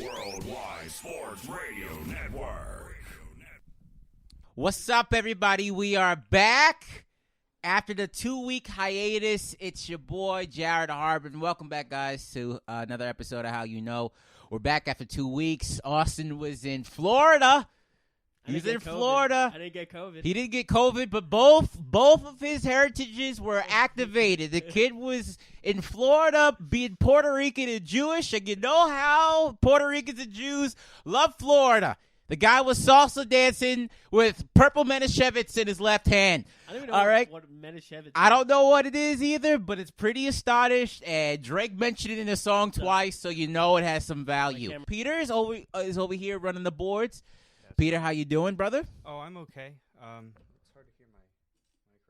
Worldwide Sports Radio Network. What's up, everybody? We are back after the 2-week hiatus. It's your boy, Jared Harbin. Welcome back, guys, to another episode of How You Know. We're back after 2 weeks. Austin was in Florida. He's in Florida. I didn't get COVID. He didn't get COVID, but both of his heritages were activated. The kid was in Florida being Puerto Rican and Jewish, and you know how Puerto Ricans and Jews love Florida. The guy was salsa dancing with purple Manischewitz in his left hand. I don't even know All right. what Manischewitz I don't know what it is either, but it's pretty astonished, and Drake mentioned it in the song twice, so you know it has some value. Peter is over here running the boards. Peter, how you doing, brother? Oh, I'm okay. It's hard to hear my mic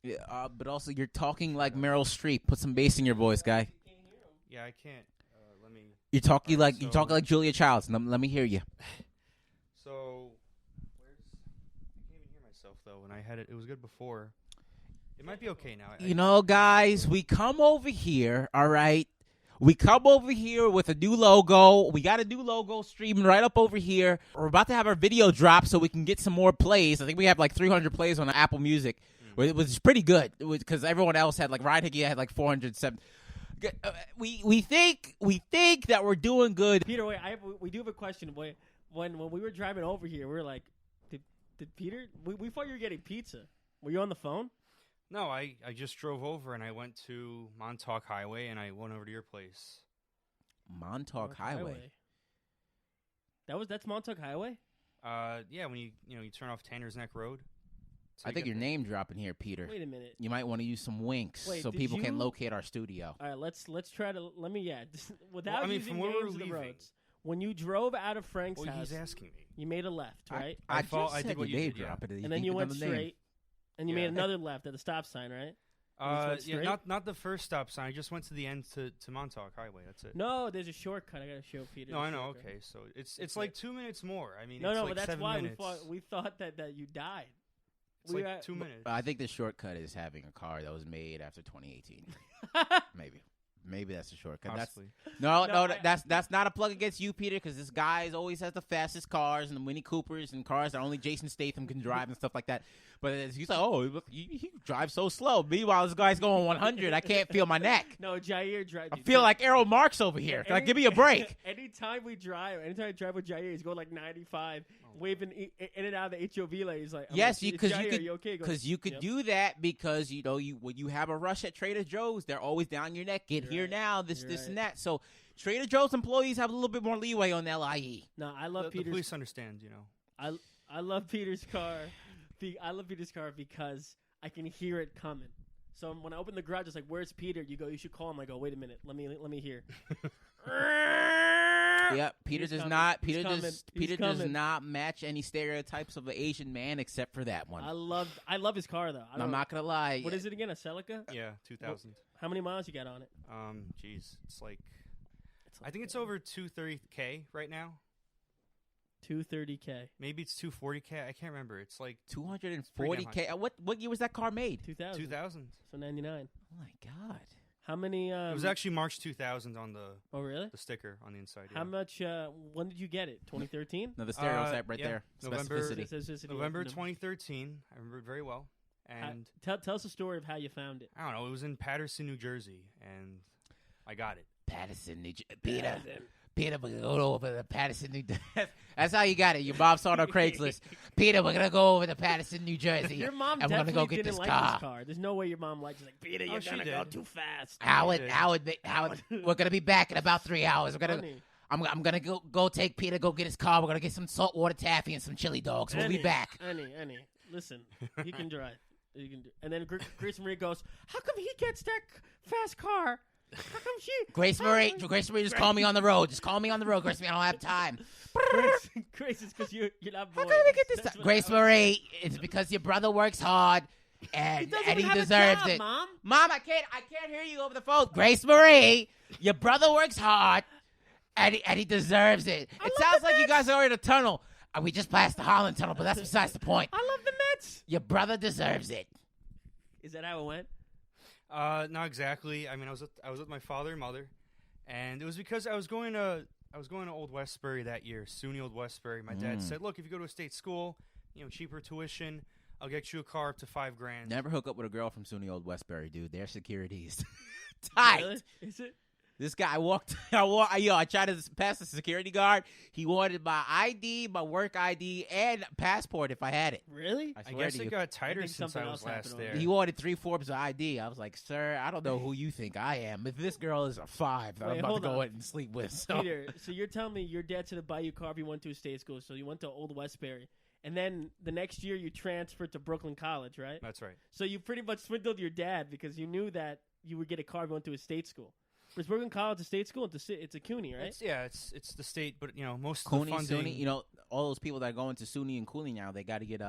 right now. Yeah, but also you're talking like Meryl Streep. Put some bass in your voice, guy. Yeah, I can't. Let me. You're talking like Julia Childs. Let me hear you. So, I can't even hear myself though. When I had it, it was good before. It might be okay now. You know, guys, we come over here. All right. We come over here with a new logo. We got a new logo streaming right up over here. We're about to have our video drop so we can get some more plays. I think we have like 300 plays on Apple Music, which was pretty good because everyone else had like Ryan Hickey had like 407. We think that we're doing good. Peter, wait, we do have a question. When we were driving over here, we were like, did Peter? We thought you were getting pizza. Were you on the phone? No, I just drove over and I went to Montauk Highway and I went over to your place. Montauk Highway. That's Montauk Highway? Yeah, when you turn off Tanner's Neck Road. I think your name dropping here, Peter. Wait a minute. You might want to use some winks so people can locate our studio. All right, let's try to without using names of the roads. When you drove out of Frank's house, he's asking me. You made a left, right? I did what you did, yeah. And then you went straight. And you made another left at the stop sign, right? Yeah, not the first stop sign. I just went to the end to Montauk Highway. That's it. No, there's a shortcut. I gotta show Peter. No, I know. Okay, so it's like 2 minutes more. I mean, no, it's like but that's 7 why minutes. we thought that you died. It's like 2 minutes. I think the shortcut is having a car that was made after 2018. Maybe that's a shortcut. Possibly. That's not a plug against you, Peter, because this guy always has the fastest cars and the Mini Coopers and cars that only Jason Statham can drive and stuff like that. But he's like, oh, look, he drives so slow. Meanwhile, this guy's going 100. I can't feel my neck. No, Jair drives. I feel like Errol Marks over here. Give me a break. Anytime I drive with Jair, he's going like 95, waving in and out of the HOV lane. He's like, yes, because you could do that because when you have a rush at Trader Joe's, they're always down your neck. Get here now, this and that. So Trader Joe's employees have a little bit more leeway on LIE. No, I love Peter's. The police understand, I love Peter's car. I love Peter's car because I can hear it coming. So when I open the garage, it's like, "Where's Peter?" You go, "You should call him." I go, "Wait a minute, let me hear." Yeah, Peter does not match any stereotypes of an Asian man except for that one. I love his car though. I'm not gonna lie. What is it again? A Celica? Yeah, 2000. How many miles you got on it? It's like I think it's over 230K right now. 230K. Maybe it's 240K. I can't remember. It's like 240K. What year was that car made? 2000. 2000. So 99. Oh my God. How many? It was actually March 2000 on the. Oh really? The sticker on the inside. How much? When did you get it? 2013. No, the stereotype right there. November Specificity. November 2013. I remember it very well. And tell us the story of how you found it. I don't know. It was in Patterson, New Jersey, and I got it. Patterson, New Jersey. Peter, we're going to go over to Patterson, New Jersey. That's how you got it. Your mom saw it on Craigslist. Peter, we're going to go over to Patterson, New Jersey. Your mom and definitely we're gonna go get didn't this like this car. There's no way your mom likes it. Like, Peter, you're going to go too fast. Howard, we're going to be back in about 3 hours. I'm going to go take Peter, go get his car. We're going to get some saltwater taffy and some chili dogs. We'll be back. Annie, listen, he can drive. You can do. And then Grace Marie goes, how come he gets that fast car? How come she? Grace Marie, just call me on the road. Just call me on the road, Grace Marie. I don't have time. Grace, it's because you're not bored. How can we get this time? Grace Marie, it's because your brother works hard and he deserves it. Mom, I can't hear you over the phone. Grace Marie, your brother works hard and he deserves it. It sounds like you guys are in a tunnel. We just passed the Holland Tunnel, but that's besides the point. I love the Mets. Your brother deserves it. Is that how it went? Not exactly. I mean, I was with my father and mother, and it was because I was going to I was going to Old Westbury that year, SUNY Old Westbury. My dad said, "Look, if you go to a state school, cheaper tuition, I'll get you a car up to $5,000." Never hook up with a girl from SUNY Old Westbury, dude. Their security is tight. Really? Is it? This guy I tried to pass the security guard. He wanted my ID, my work ID, and passport if I had it. Really? I swear guess to it you. got tighter think since something I was else happened last over there. there. He wanted 3 forms of ID. I was like, sir, I don't know who you think I am. If this girl is a 5 that Wait, I'm about to hold go on. in and sleep with. So. Peter, so you're telling me your dad said to buy you a car if you went to a state school, so you went to Old Westbury. And then the next year you transferred to Brooklyn College, right? That's right. So you pretty much swindled your dad because you knew that you would get a car if you went to a state school. Was Brooklyn College a state school? It's a CUNY, right? It's the state, but most of CUNY, the funding. SUNY, all those people that are going to SUNY and CUNY now, they got to get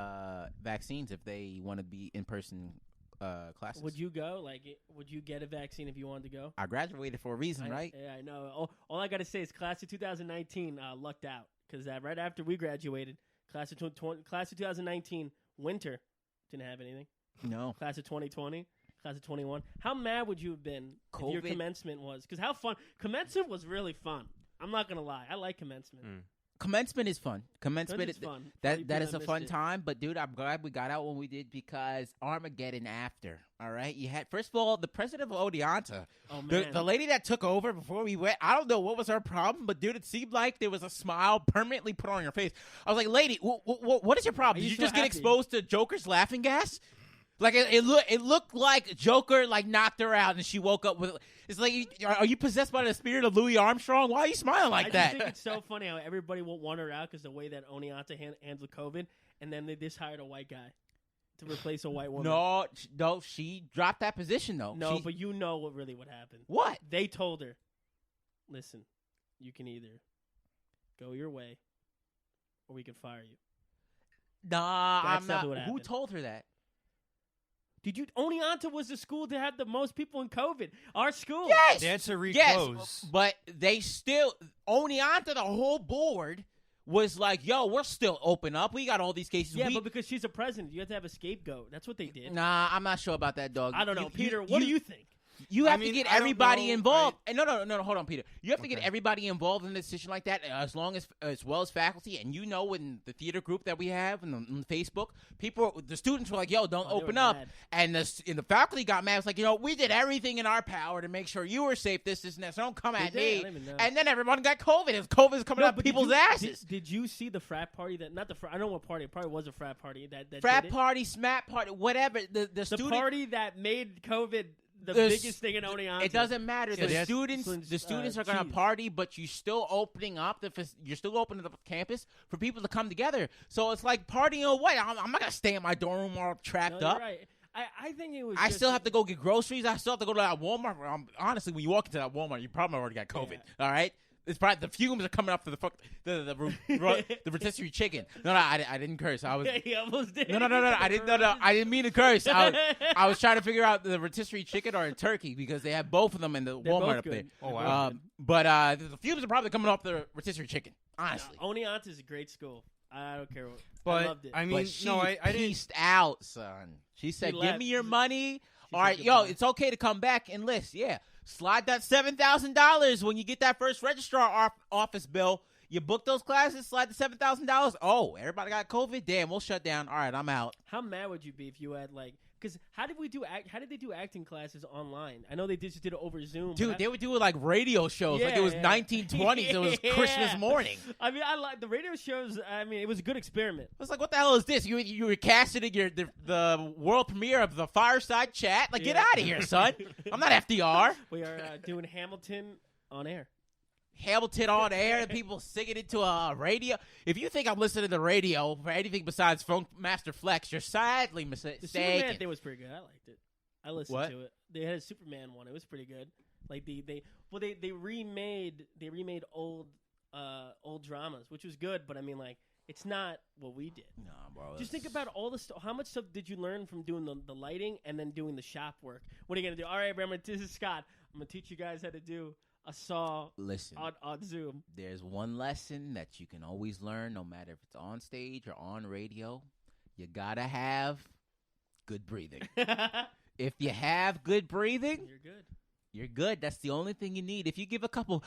vaccines if they want to be in-person classes. Would you go? Would you get a vaccine if you wanted to go? I graduated for a reason, right? Yeah, I know. All I got to say is class of 2019 lucked out because right after we graduated, class of 2019 winter didn't have anything. No. Class of 2020, class of 21. How mad would you have been if your COVID? commencement was? Because how fun. Commencement was really fun. I'm not going to lie. I like commencement. Commencement is fun. Commencement is fun. That You that people is a missed fun it. time. But dude, I'm glad we got out when we did because Armageddon after. All right, you had first of all the president of Oneonta, Oh, man. the lady that took over before we went. I don't know what was her problem, but dude, it seemed like there was a smile permanently put on your face. I was like, lady, what is your problem? Are Did you you so just get happy? exposed to Joker's laughing gas? Like it looked like Joker knocked her out and she woke up with. It's like, are you possessed by the spirit of Louis Armstrong? Why are you smiling like I that? just think it's so funny how everybody will want her out because the way that Oneonta handled COVID, and then they just hired a white guy to replace a white woman. No, she dropped that position though. No, She- but you know what really would happen. what? They told her, listen, you can either go your way or we can fire you. Nah, That's I'm not not. what Who happened. told her that? Did you? Oneonta was the school to have the most people in COVID. Our school. Yes, They had to yes, reclose. but they still Oneonta, the whole board was like, "Yo, we're still open up. We got all these cases." Yeah, we, but because she's a president, you have to have a scapegoat. That's what they did. Nah, I'm not sure about that, dog. I don't know. Peter, what do you think? You I have mean, to get I don't everybody know. involved. And no, hold on, Peter. You have to get Okay. everybody involved in a decision like that, as well as faculty. And in the theater group that we have on Facebook, the students were like, "Yo, don't Oh, they were open up," mad. and the faculty got mad. It's like, we did everything in our power to make sure you were safe. This and that. So don't come at Did they? I me. don't even know. And then everyone got COVID. COVID's coming up but people's asses. Did you see the frat party that? Not the frat. I don't know what party. It probably was a frat party that Frat did it. party, SMAT party, whatever. The The student. party that made COVID the The biggest thing in Oneonta. It doesn't matter. Yeah, The that's- students are going to cheese. party, but you're still opening up you're still opening up the campus for people to come together. So it's like partying or what? I'm not going to stay in my dorm room all No, trapped you're up. right. I think it was. I just- still have to go get groceries. I still have to go to that Walmart. Honestly, when you walk into that Walmart, you probably already got COVID. All right. It's probably the fumes are coming up for the rotisserie chicken. No, I didn't curse. I was He almost did. no. I didn't mean to curse. I was trying to figure out the rotisserie chicken or a turkey because they have both of them in the They're Walmart both up there. good. Oh, They're wow. both good. But the fumes are probably coming off the rotisserie chicken. Honestly, Oneonta is a great school. I don't care. I But loved it. I mean, but she I didn't. pieced out, son. She said, "Give left. me your money." All said right, yo, goodbye. it's okay to come back and list. Yeah, slide that $7,000 when you get that first registrar office bill. You book those classes, slide the $7,000. Oh, everybody got COVID. Damn, we'll shut down. All right, I'm out. How mad would you be if you had Because how did they do acting classes online? I know they just did it over Zoom. Dude, but they would do like radio shows like it was 1920s. It was Christmas Yeah. morning. I mean, I like the radio shows. I mean, it was a good experiment. I was like, what the hell is this? You were casted in the world premiere of the Fireside Chat? Like, get Yeah. out of here, son. I'm not FDR. We are doing Hamilton on air. Hamilton on air and people singing it to a radio. If you think I'm listening to radio for anything besides Funk Master Flex, you're sadly The Superman mistaken. thing was pretty good. I liked it. I listened What? to it. They had a Superman one. It was pretty good. Like they remade old dramas, which was good. But I mean, like, it's not what we did. No, bro. Just think about all the stuff. How much stuff did you learn from doing the lighting and then doing the shop work? What are you gonna do? All right, Bram, this is Scott. I'm gonna teach you guys how to do a saw Listen, on Zoom. there's one lesson that you can always learn, no matter if it's on stage or on radio. You gotta have good breathing. If you have good breathing, You're good. you're good. That's the only thing you need. If you give a couple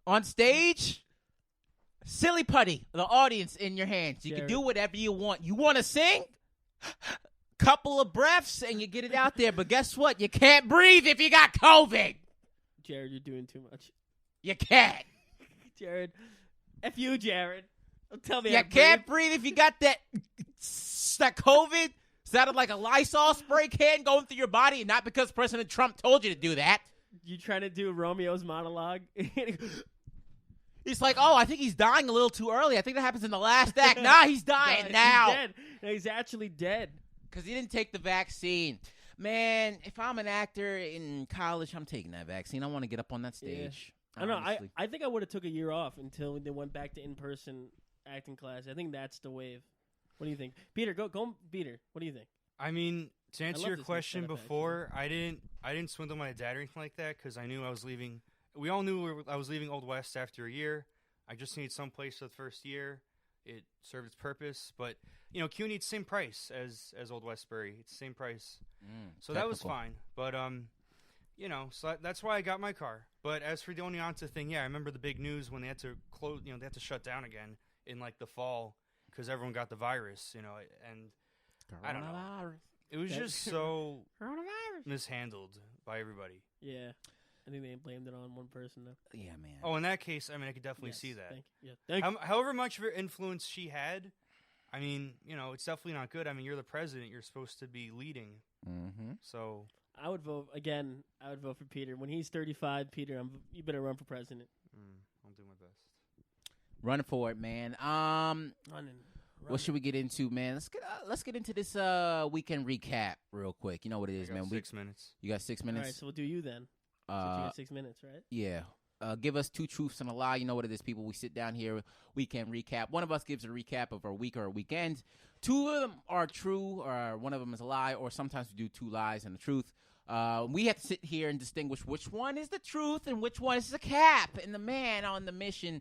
On stage, silly putty, the audience in your hands. You can Jared. do whatever you want. You want to sing? Couple of breaths and you get it out there. But guess what? You can't breathe if you got COVID. Jared, you're doing too much. You can't. Jared, F you, Jared. Don't tell me You how to can't breathe. breathe if you got that COVID. Sounded like a Lysol spray can going through your body, and not because President Trump told you to do that. You trying to do Romeo's monologue? He's like, oh, I think he's dying a little too early. I think that happens in the last act. Nah, he's dying now. He's dead. No, he's actually dead. Because he didn't take the vaccine. Man, if I'm an actor in college, I'm taking that vaccine. I want to get up on that stage. I know. honestly. I think I would have took a year off until they went back to in-person acting class. I think that's the wave. What do you think, Peter? Go, Peter. What do you think? I mean, to love answer your this new question setup, before, I didn't swindle my dad or anything like that because I knew I was leaving. We all knew I was leaving Old West after a year. I just needed some place for the first year. It served its purpose, but CUNY it's the same price as Old Westbury. It's the same price, so that was technical. fine. But so that's why I got my car. But as for the Oneonta thing, yeah, I remember the big news when they had to close. They had to shut down again in like the fall because everyone got the virus. And I don't know. It was That's- just so Coronavirus. mishandled by everybody. Yeah, I think they blamed it on one person though. Yeah, man. Oh, in that case, I mean, I could definitely Yes, see that. Thank you. Yeah, thank you. However much of an influence she had, I mean, it's definitely not good. I mean, you're the president. You're supposed to be leading. Mm-hmm. So, I would vote again. I would vote for Peter when he's 35. Peter, you better run for president. I'll do my best. Running for it, man. Running. What should we get into, man? Let's get into this weekend recap real quick. You know what it is, I got man. 6 minutes. You got 6 All minutes. right, so we'll do you then. Since you got 6 minutes, right? Yeah. Give us 2 truths and a lie. You know what it is, people. We sit down here, weekend recap. One of us gives a recap of our week or a weekend. 2 of them are true, or one of them is a lie, or sometimes we do 2 lies and the truth. We have to sit here and distinguish which one is the truth and which one is the cap. And the man on the mission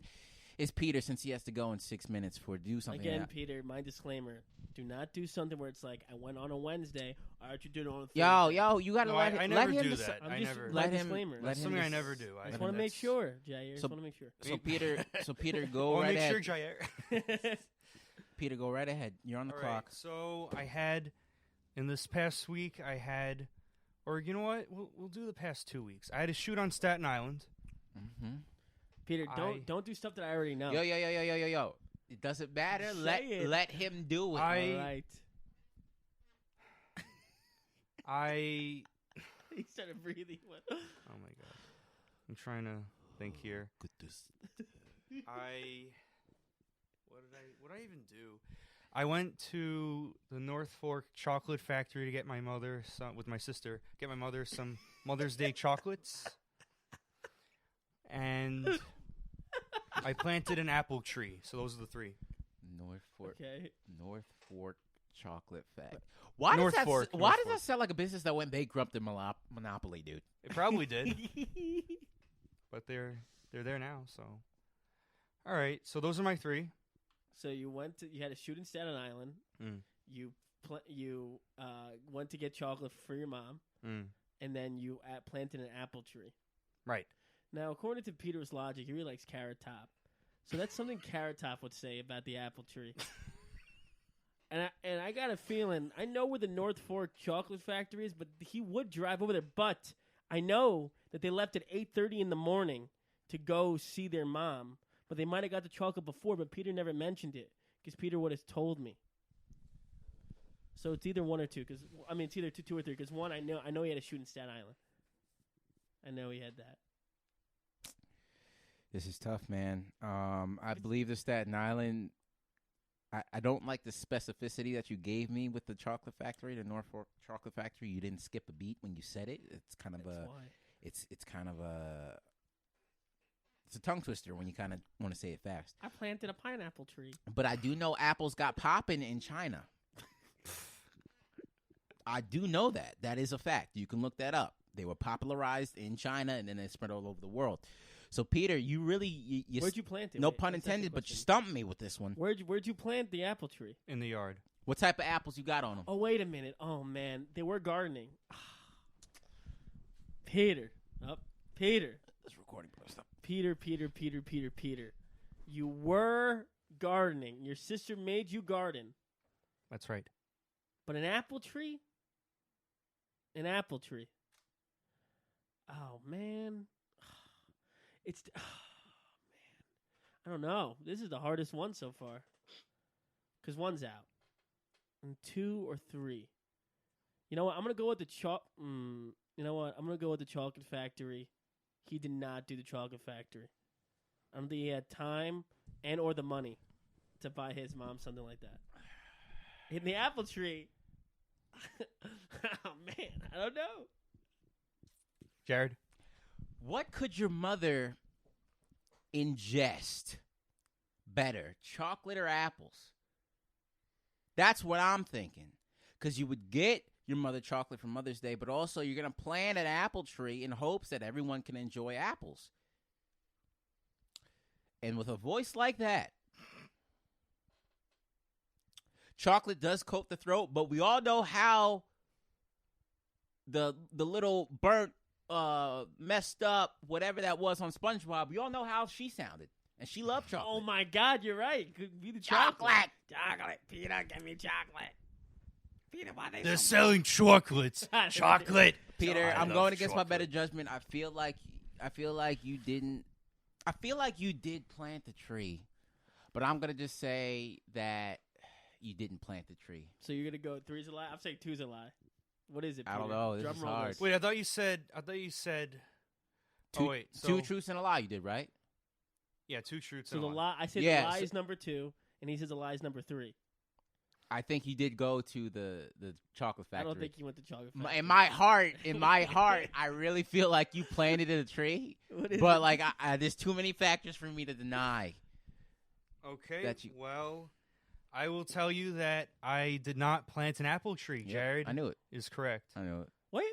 is Peter, since he has to go in 6 minutes for do something. Again, that- Peter, my disclaimer. Do not do something where it's like, I went on a Wednesday. All right, you did it on a Thursday. Yo, you gotta No, let I him. never let him do deci- that. I'm I just never. my Let him- disclaimer. let That's him something I just- never do. I just want to make that's- sure, Jair. Just So- want to make sure. So Peter, go I'll right make ahead. sure, Jair. Peter, go right ahead. You're on the All clock. right, so I had in this past week, or you know what? We'll do the past 2 weeks. I had a shoot on Staten Island. Mm-hmm. Peter, I- don't do stuff that I already know. Yo. It doesn't matter. Say it. Let him do it. All right. I He started breathing. What? oh my god, I'm trying to think here. What did I even do? I went to the North Fork Chocolate Factory to get my mother with my sister, get my mother some Mother's Day chocolates. And I planted an apple tree. So those are the 3. North Okay. Fork Chocolate Factory. Why North does Fork, that? North Why does Fork. that sound like a business that went bankrupt in Monopoly, dude? It probably did, but they're there now, so. All right, so those are my 3. So you had a shoot in Staten Island. Mm. You went to get chocolate for your mom, and then you planted an apple tree. Right. Now, according to Peter's logic, he really likes Carrot Top. So that's something Carrot Top would say about the apple tree. And I got a feeling, I know where the North Fork Chocolate Factory is, but he would drive over there. But I know that they left at 8:30 in the morning to go see their mom. But they might have got the chocolate before, but Peter never mentioned it because Peter would have told me. So it's either 1 or 2. It's either 2 or 3. Because 1, I know he had a shoot in Staten Island. I know he had that. This is tough, man. I believe the Staten Island. I don't like the specificity that you gave me with the chocolate factory, the North Fork Chocolate Factory. You didn't skip a beat when you said it. It's kind of That's why. it's kind of a. It's a tongue twister when you kind of want to say it fast. I planted a pineapple tree. But I do know apples got popping in China. I do know that. That is a fact. You can look that up. They were popularized in China, and then they spread all over the world. So, Peter, you really... You Where'd you plant it? No Wait, pun let's ask the intended, but you question. stumped me with this one. Where'd you plant the apple tree? In the yard. What type of apples you got on them? Oh, wait a minute. Oh, man. They were gardening. Peter. This recording stop. Peter. You were gardening. Your sister made you garden. That's right. But an apple tree? An apple tree. Oh, man. It's... Oh, man. I don't know. This is the hardest one so far. Because one's out. And 2 or 3. You know what? I'm going to go with the You know what? I'm going to go with the Chocolate Factory. He did not do the Chocolate Factory. I don't think he had time and or the money to buy his mom something like that. In the apple tree. Oh, man. I don't know. Jared? What could your mother ingest better, chocolate or apples? That's what I'm thinking. Because you would get your mother chocolate for Mother's Day, but also you're going to plant an apple tree in hopes that everyone can enjoy apples. And with a voice like that, chocolate does coat the throat, but we all know how the little burnt, messed up, whatever that was on SpongeBob, we all know how she sounded. And she loved chocolate. Oh, my God. You're right. Could be the Chocolate. Chocolate. Peter, give me chocolate. Peter, why they They're so selling chocolates. Chocolate. Peter, I I'm love going against my chocolate. better judgment. I feel like you didn't. I feel like you did plant the tree, but I'm gonna just say that you didn't plant the tree. So you're going to go 3's a lie? I'm saying 2's a lie. What is it, I Peter? don't know. This Drum is roll hard. this. Wait, I thought you said. Two, oh wait, so, two truths and a lie. You did right. Yeah, 2 truths. So and the a lie. lie, I said Yeah, the lie so- is number 2, and he says the lie is number 3. I think you did go to the chocolate I factory. don't think he went to chocolate factory. In my heart, I really feel like you planted a tree, What is but it? like there's too many factors for me to deny. Okay. that you- Well, I will tell you that I did not plant an apple tree. Yeah, Jared I knew it. is correct. I knew it. Wait.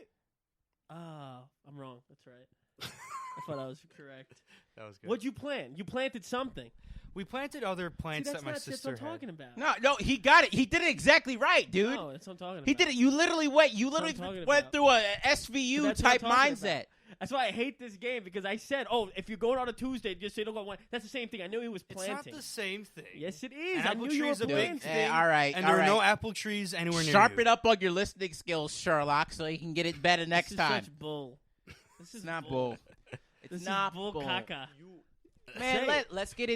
I'm wrong. That's right. I thought I was correct. That was good. What'd you plant? You planted something. We planted other See, plants that's that my not sister what I'm had. talking about. No, he got it. He did it exactly right, dude. No, that's what I'm talking about. He did it. You literally went. You That's what literally I'm went talking through a That's SVU what type I'm talking mindset. about. That's why I hate this game, because I said, "Oh, if you're going on a Tuesday, just say don't go on one." That's the same thing. I knew he was It's planting. not the same thing. Yes, it is. An I apple knew tree you were is a big planting. thing. all right, And all there right. were no apple trees anywhere near Sharpen you. up on your listening skills, Sherlock, so you can get it better next This is time. such bull. This is It's not bull. It's This not is bull caca. Man, Say it. let's get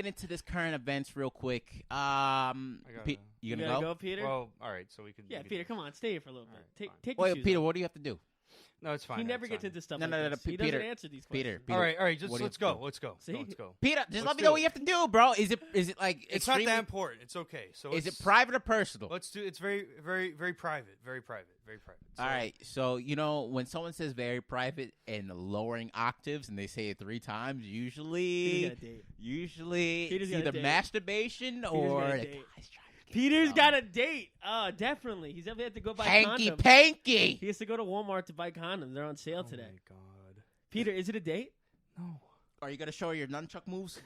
into this current events real quick. gotta- You You gonna gotta go? go, Peter? Well, all right, so we could. Yeah, we could- Peter, come on, stay here for a little bit. Alright, Take fine. take your Wait, shoes Peter, off. what do you have to do? No, it's fine. He never it's gets fine. into stuff No, like no, no, this. He Peter, doesn't answer these Peter, questions. Peter. All right. Just What do you let's have to go. do? Let's go. See? Let's go. Peter, just Let's let me do know what it. you have to do, bro. Is it like It's not extremely- that important. It's okay. So Is it let's- private or personal? Let's do. It's very, very, very private. Very private. Very private. So, All right, so when someone says very private and lowering octaves and they say it 3 times, Peter's usually got a date. it's got a either date. masturbation got or a the date. guy's trying to get Peter's some got a date. Definitely. He's definitely have to go buy hanky condoms. panky. He has to go to Walmart to buy condoms. They're on sale Oh today. my god. Peter, is it a date? No. Are you gonna show her your nunchuck moves?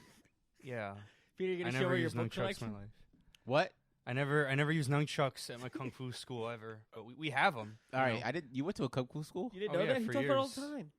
Yeah. Peter, you're I gonna show never her your used book nunchucks in collection? my life. What? I never used nunchucks at my kung fu school ever, but we have them. All right, You went to a kung fu school? You didn't Oh, know yeah, that? He for talks about it all the years. time.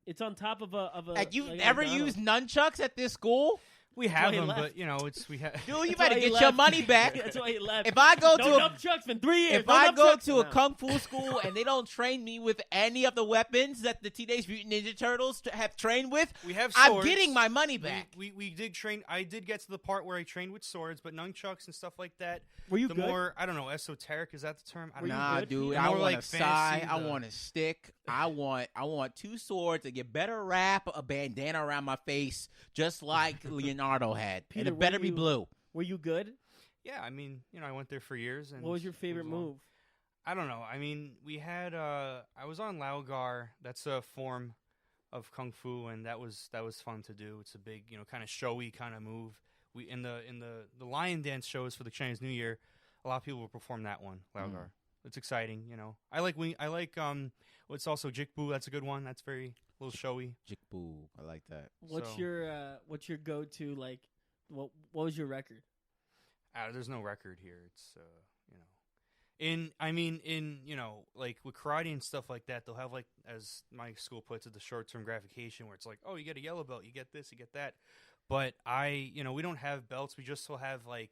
It's on top of a. Like you've like a never McDonald's. used nunchucks at this school? We why have he them, left. but we have. Dude, you That's better why he get your left. money back. That's why he left. If I go no to a nunchucks been 3 years. If no I go nunchucks. to a No. kung fu school and they don't train me with any of the weapons that the Teenage Mutant Ninja Turtles have trained with, We have I'm swords. getting my money back. We did train. I did get to the part where I trained with swords, but nunchucks and stuff like that. Were you the good? more I don't know, esoteric is that the term? I Were don't you know. Nah, good? dude, The I more, want like, a sai. fancy, I the- want a stick. I want 2 swords and get better wrap a bandana around my face, just like Leonardo had. Peter, and it were better be you- blue. Were you good? Yeah, I mean, I went there for years. And What was your it favorite long. move? I don't know. I mean, we had. I was on Laogar. That's a form of kung fu, and that was fun to do. It's a big, kind of showy kind of move. We in the lion dance shows for the Chinese New Year, a lot of people will perform that one, Laogar. It's exciting, I like what's also Jikbu. That's a good one. That's very a little showy. Jikbu, I like that. What's So- your go to like? What was your record? There's no record here. It's in like with karate and stuff like that, they'll have like, as my school puts it, the short-term gratification where it's like, oh, you get a yellow belt, you get this, you get that. But we don't have belts. We just will have like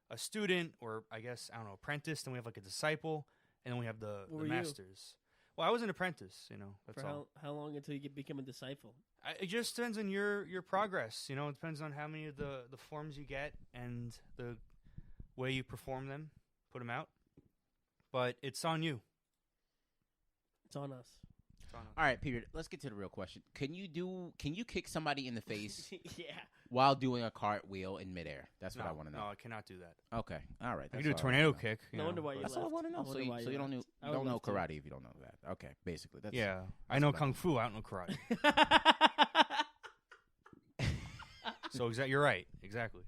a student, or I guess, I don't know, apprentice. Then we have like a disciple, and then we have the What were you? masters. Well, I was an apprentice. That's For all. how long until you become a disciple? It just depends on your progress. It depends on how many of the forms you get and the way you perform them, put them out. But it's on you. It's on us. It's on us. All right, Peter. Let's get to the real question. Can you kick somebody in the face Yeah. while doing a cartwheel in midair? That's what I want to know. No, I cannot do that. Okay. All right. I that's can do a all I tornado wanna know. kick. No wonder why you That's left. all I want to know. I So wonder you, why so you don't know, left. I would know love to. karate if you don't know that. Okay, basically. That's, Yeah, I know about kung fu. I don't know karate. So you're right. Exactly.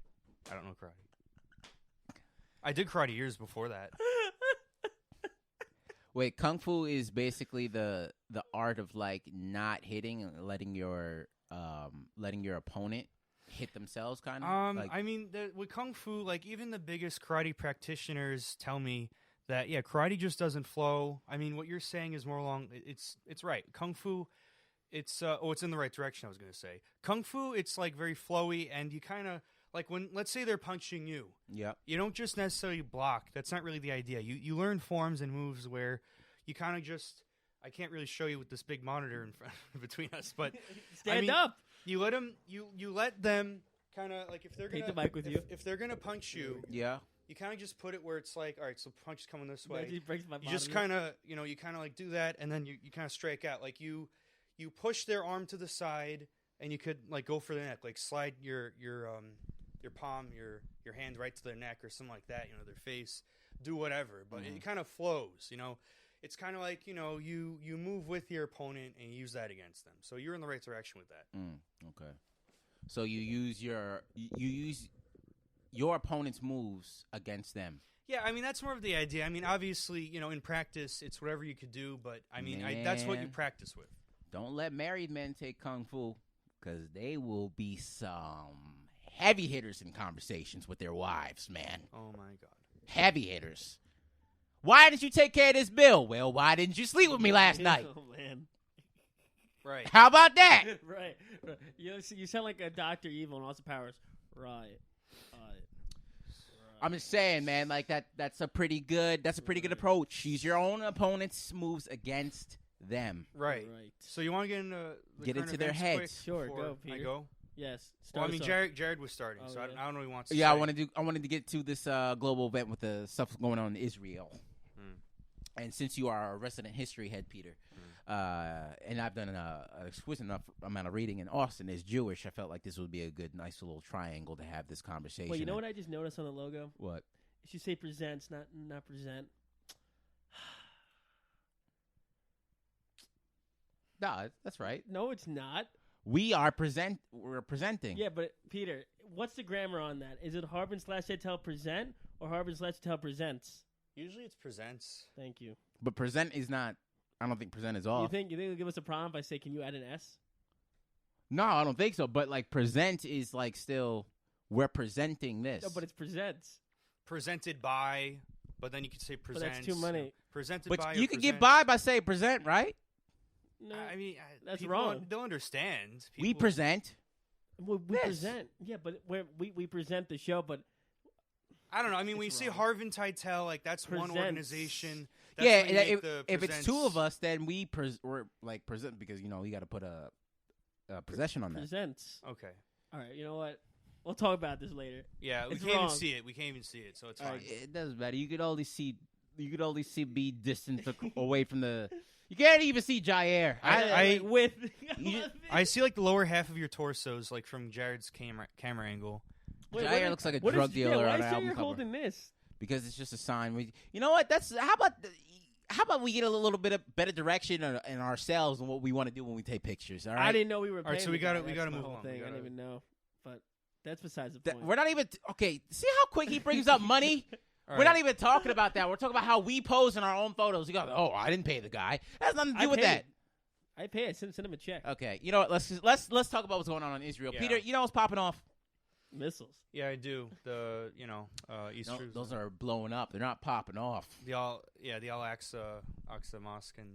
I don't know karate. I did karate years before that. Wait, kung fu is basically the art of like not hitting and letting your opponent hit themselves, kind of. With kung fu, like even the biggest karate practitioners tell me that karate just doesn't flow. I mean, what you're saying is more along. It's right. Kung fu, it's in the right direction. I was gonna say kung fu. It's like very flowy, and you kind of like when, let's say they're punching you. Yep. You don't just necessarily block. That's not really the idea. You learn forms and moves where you kind of just. I can't really show you with this big monitor in front between us, but Stand up. You let them. You let them kind of like if they're Take gonna the mic with you. If they're gonna punch you, Yeah. you kind of just put it where it's like, all right, so punch is coming this way. He breaks my You just kind of like do that, and then you kind of strike out. Like you push their arm to the side, and you could like go for the neck, like slide your palm, your hand right to their neck or something like that. Their face, do whatever, but it kind of flows. It's kind of like you move with your opponent and you use that against them. So you're in the right direction with that. Okay. So you use your opponent's moves against them. Yeah, I mean that's more of the idea. I mean, obviously, in practice, it's whatever you could do, but I mean, that's what you Man. practice with. Don't let married men take kung fu, because they will be some heavy hitters in conversations with their wives, man. Oh my God. Heavy hitters. Why didn't you take care of this bill? Well, why didn't you sleep with me last night? Oh man. Right. How about that? right. You sound like a Dr. Evil in Austin Powers. Right. I'm just saying, man, like that's a pretty good approach. Use your own opponent's moves against them. Right. So you want to get into Get current into their events heads. quick Sure, before go, Peter. I go. Yes. Well, I mean, us off. Jared was starting, Oh, so yeah. I don't know what he wants to Yeah, say. I wanted to get to this global event with the stuff going on in Israel. And since you are a resident history head, Peter, and I've done an exquisite enough amount of reading, and Austin is Jewish, I felt like this would be a good, nice little triangle to have this conversation. Well, you know what I just noticed on the logo? What? It should say presents, not present. No, that's right. No, it's not. We're presenting. Yeah, but Peter, what's the grammar on that? Is it Harbin/Etel present or Harbin/Etel presents? Usually it's presents. Thank you. But present is not. I don't think present is You off. think they'll give us a problem if I say, can you add an S? No, I don't think so. But like present is like still we're presenting this. No, but it's presents. Presented by, but then you could say But presents. that's too many. Presented But by. you or could get presents. by saying present, right? No, I mean, That's people wrong. They'll understand. We People- present. we Yes. present. Yeah, but we present the show, but I don't know. I mean, when you It's say wrong. Harvin Titel, like that's one Presents. organization. That's Yeah, when you make the if it's two presents. of us, then we're like present because you got to put a possession on that. presents. Okay. All right, you know what? We'll talk about this later. Yeah, we It's can't wrong. even see it. We can't even see it, so it's fine. It doesn't matter. You could only see be distant away from the. You can't even see Jair. I- with I see like the lower half of your torsos, like from Jared's camera angle. Wait, Jair what looks like a what drug is- dealer yeah, on why an is album Jair cover. holding this? Because it's just a sign. You know what? How about we get a little bit of better direction in ourselves and what we want to do when we take pictures. All right. I didn't know we were. All right, paying so we the guy. gotta- we That's gotta my move whole on. Thing. We I gotta- didn't even know, but that's besides the That- point. we're not even okay. See how quick he brings up money. All We're right. not even talking about that. We're talking about how we pose in our own photos. You go, oh, I didn't pay the guy. That has nothing to I do with paid. that. I pay. I send him a check. Okay, you know what? Let's talk about what's going on in Israel. Yeah. Peter, you know what's popping off? Missiles. Yeah, I do. The East No, Jerusalem. those are blowing up. They're not popping off. the Al-Aqsa Mosque, and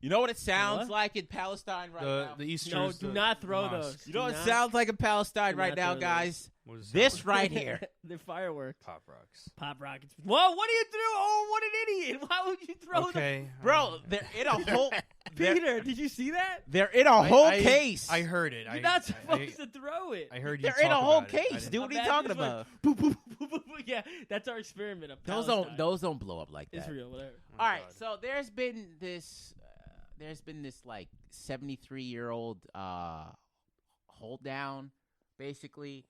You know what it sounds What? like in Palestine right now? the East No, Jerusalem. do not throw mosque. those. You know what Do it not- sounds like in Palestine do right not now, throw those. guys? What does it This sound right here. The fireworks. like? Pop rocks. Pop rockets. Whoa, what do you throw? Oh, what an idiot. Why would you throw Okay, Bro, they're in a whole them? they're, Peter, did you see that? they're in a whole I- case. I heard it. You're not supposed to throw it. I heard you. They're in a talk whole about it. I case, didn't- dude. What are you Imagine talking just like, about? boop, boop, boop, boop, boop. Yeah, that's our experiment of Those Palestine. don't blow up like that. Israel, whatever. Oh, All right, God. so there's been this like 73-year-old hold down, basically,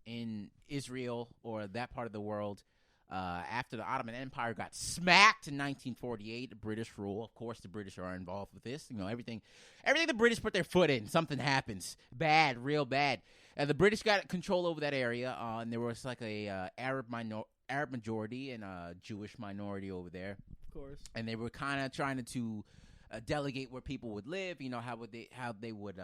in Israel or that part of the world. After the Ottoman Empire got smacked in 1948, the British rule. Of course, the British are involved with this. You know, everything the British put their foot in, something happens. Bad, real bad. The British got control over that area, and there was like a Arab majority and a Jewish minority over there. Of course. And they were kind of trying to delegate where people would live. You know, how they would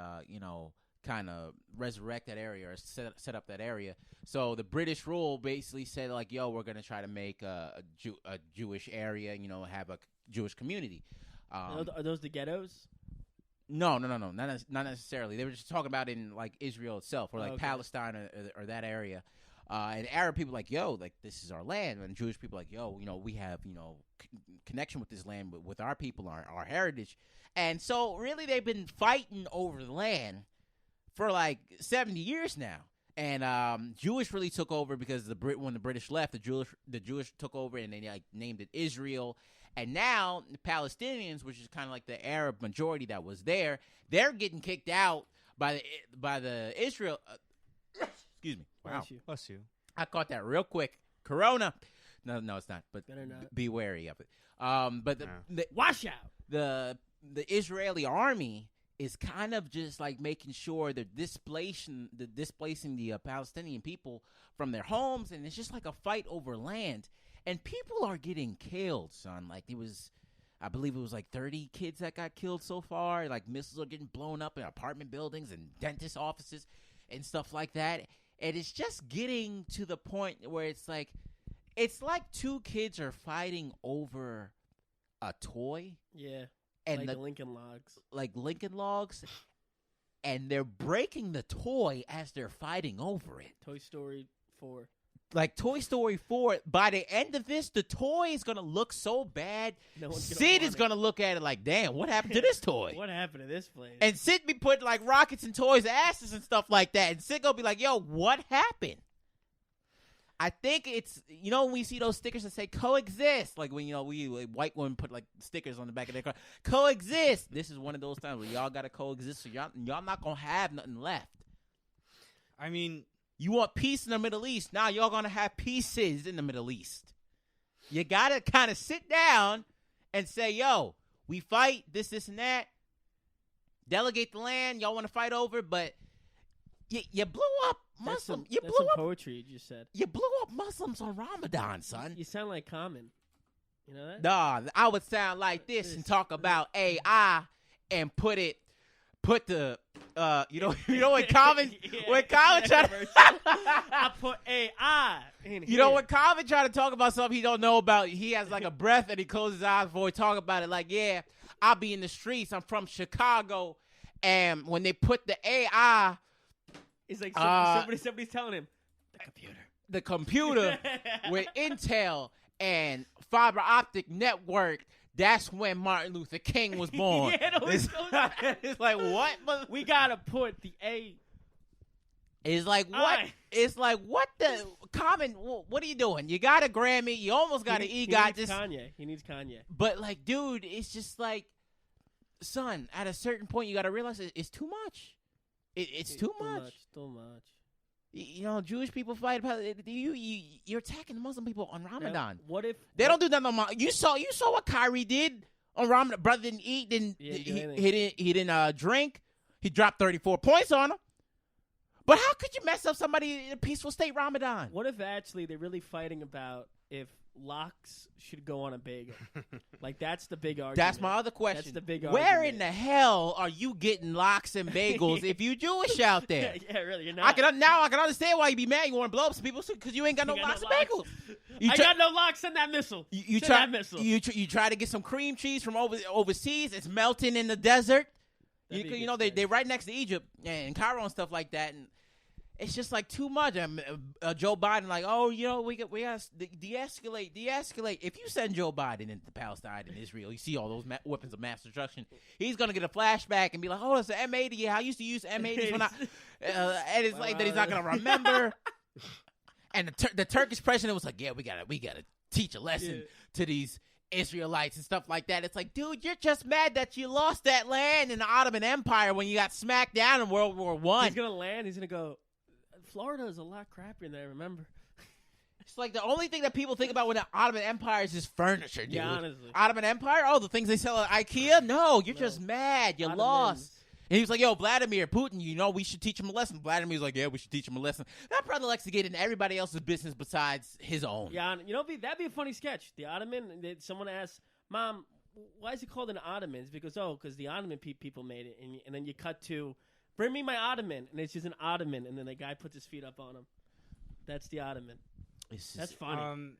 kind of resurrect that area or set up that area. So the British rule basically said like, yo, we're gonna try to make a Jewish area. You know, have a Jewish community. Are those the ghettos? No, not necessarily. They were just talking about in like Israel itself, or like Okay. Palestine, or that area. And Arab people like, yo, like this is our land, and Jewish people like, yo, we have connection with this land, with our people, our heritage, and so really they've been fighting over the land for like 70 years now. And Jewish really took over because when the British left, the Jewish took over, and they like named it Israel. And now the Palestinians, which is kind of like the Arab majority that was there, they're getting kicked out by the Israel. Excuse me. Wow, Bless you. Bless you. I caught that real quick. Corona. No, it's not. But Better not. be wary of it. But Wash out. the Israeli army is kind of just like making sure they're displacing the Palestinian people from their homes, and it's just like a fight over land. And people are getting killed, son. Like I believe it was like 30 kids that got killed so far. Like missiles are getting blown up in apartment buildings and dentist offices and stuff like that. And it's just getting to the point where it's like two kids are fighting over a toy. Yeah. And like the Lincoln Logs. like Lincoln Logs, and they're breaking the toy as they're fighting over it. Toy Story 4. Like Toy Story 4, by the end of this, the toy is going to look so bad. No one's gonna Sid want is it. going to look at it like, damn, what happened to this toy? What happened to this place? And Sid be putting like rockets in toys' asses and stuff like that. And Sid going to be like, yo, what happened? I think it's, when we see those stickers that say coexist, like when, we like, white women put like stickers on the back of their car, coexist. This is one of those times where y'all got to coexist, so y'all not going to have nothing left. I mean, You want peace in the Middle East. Now y'all going to have pieces in the Middle East. You got to kind of sit down and say, yo, we fight this, and that. Delegate the land. Y'all want to fight over, but you blew up That's Muslim. some, that's some poetry you just said. You blew up Muslims on Ramadan, son. You sound like Common. You know that? Nah, I would sound like this and talk about AI and put the when Common when Common try to I put AI in You know, when Calvin try to talk about something he don't know about, he has like a breath and he closes his eyes before he talk about it. Like, yeah, I'll be in the streets. I'm from Chicago. And when they put the AI, It's like somebody's telling him, the computer with Intel and fiber optic network, that's when Martin Luther King was born. Yeah, no, it's, it's like, what? we gotta put the A. It's like, what? Alright. It's like, what the? Common, what are you doing? You got a Grammy. You almost got an He EGOT. needs Kanye. He needs Kanye. But, like, dude, it's just like, son, at a certain point, you got to realize it's too much. It's too much. Too much. Jewish people fight about it. You're attacking the Muslim people on Ramadan. Now, what if They don't do that on You saw what Kyrie did on Ramadan. Brother didn't eat. Yeah, He didn't drink. He dropped 34 points on him. But how could you mess up somebody in a peaceful state Ramadan? What if actually they're really fighting about if lox should go on a bagel. Like, that's the big argument. That's my other question. That's the big Where argument. in the hell are you getting lox and bagels if you Jewish out there? Yeah, really, you're not. I can understand why you be mad. You want to blow up some people because you ain't got no You got lox no and lox. bagels. I got no lox. Send that missile. You Send try that missile. you try to get some cream cheese from overseas. It's melting in the desert. That'd be a You good know stretch. they right next to Egypt and Cairo and stuff like that, and it's just like too much. Joe Biden like, oh, you know, we got de-escalate. If you send Joe Biden into Palestine and Israel, you see all those weapons of mass destruction. He's gonna get a flashback and be like, oh, it's an M80. I used to use M80s when I, and it's like that he's not gonna remember. And the Turkish president was like, yeah, we gotta teach a lesson to these Israelites and stuff like that. It's like, dude, you're just mad that you lost that land in the Ottoman Empire when you got smacked down in World War I. He's gonna land. He's gonna go. Florida is a lot crappier than I remember. It's like the only thing that people think about when the Ottoman Empire is just furniture, dude. Yeah, honestly. Ottoman Empire? Oh, the things they sell at IKEA? No, you're just mad. You Ottomans. lost. And he was like, yo, Vladimir Putin, you know, we should teach him a lesson. Vladimir's like, yeah, we should teach him a lesson. That brother likes to get in everybody else's business besides his own. Yeah, you know, that'd be a funny sketch. The Ottoman. Someone asks, Mom, why is it called an Ottomans? Because the Ottoman people made it, and then you cut to, bring me my Ottoman, and it's just an Ottoman, and then the guy puts his feet up on him. That's the Ottoman. That's funny.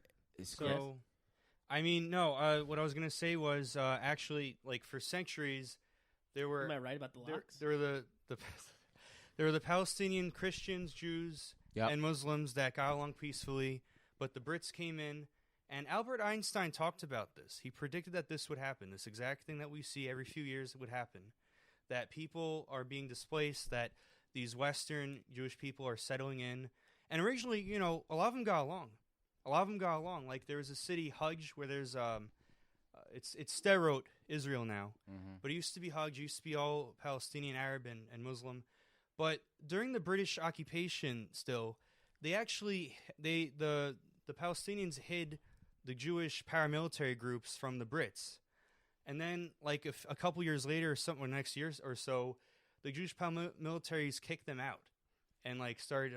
So, I mean, no. What I was gonna say was actually, like, for centuries, there were. Am I right about the locks? There were the Palestinian Christians, Jews, Yep. and Muslims that got along peacefully, but the Brits came in, and Albert Einstein talked about this. He predicted that this would happen. This exact thing that we see every few years would happen. That people are being displaced, that these Western Jewish people are settling in. And originally, you know, a lot of them got along. Like, there was a city, Hajj, where there's, it's Sderot, Israel now. Mm-hmm. But it used to be Hajj, it used to be all Palestinian, Arab, and Muslim. But during the British occupation still, they actually, the Palestinians hid the Jewish paramilitary groups from the Brits. And then, like, a couple years later, or next year or so, the Jewish paramilitaries kicked them out and, like, started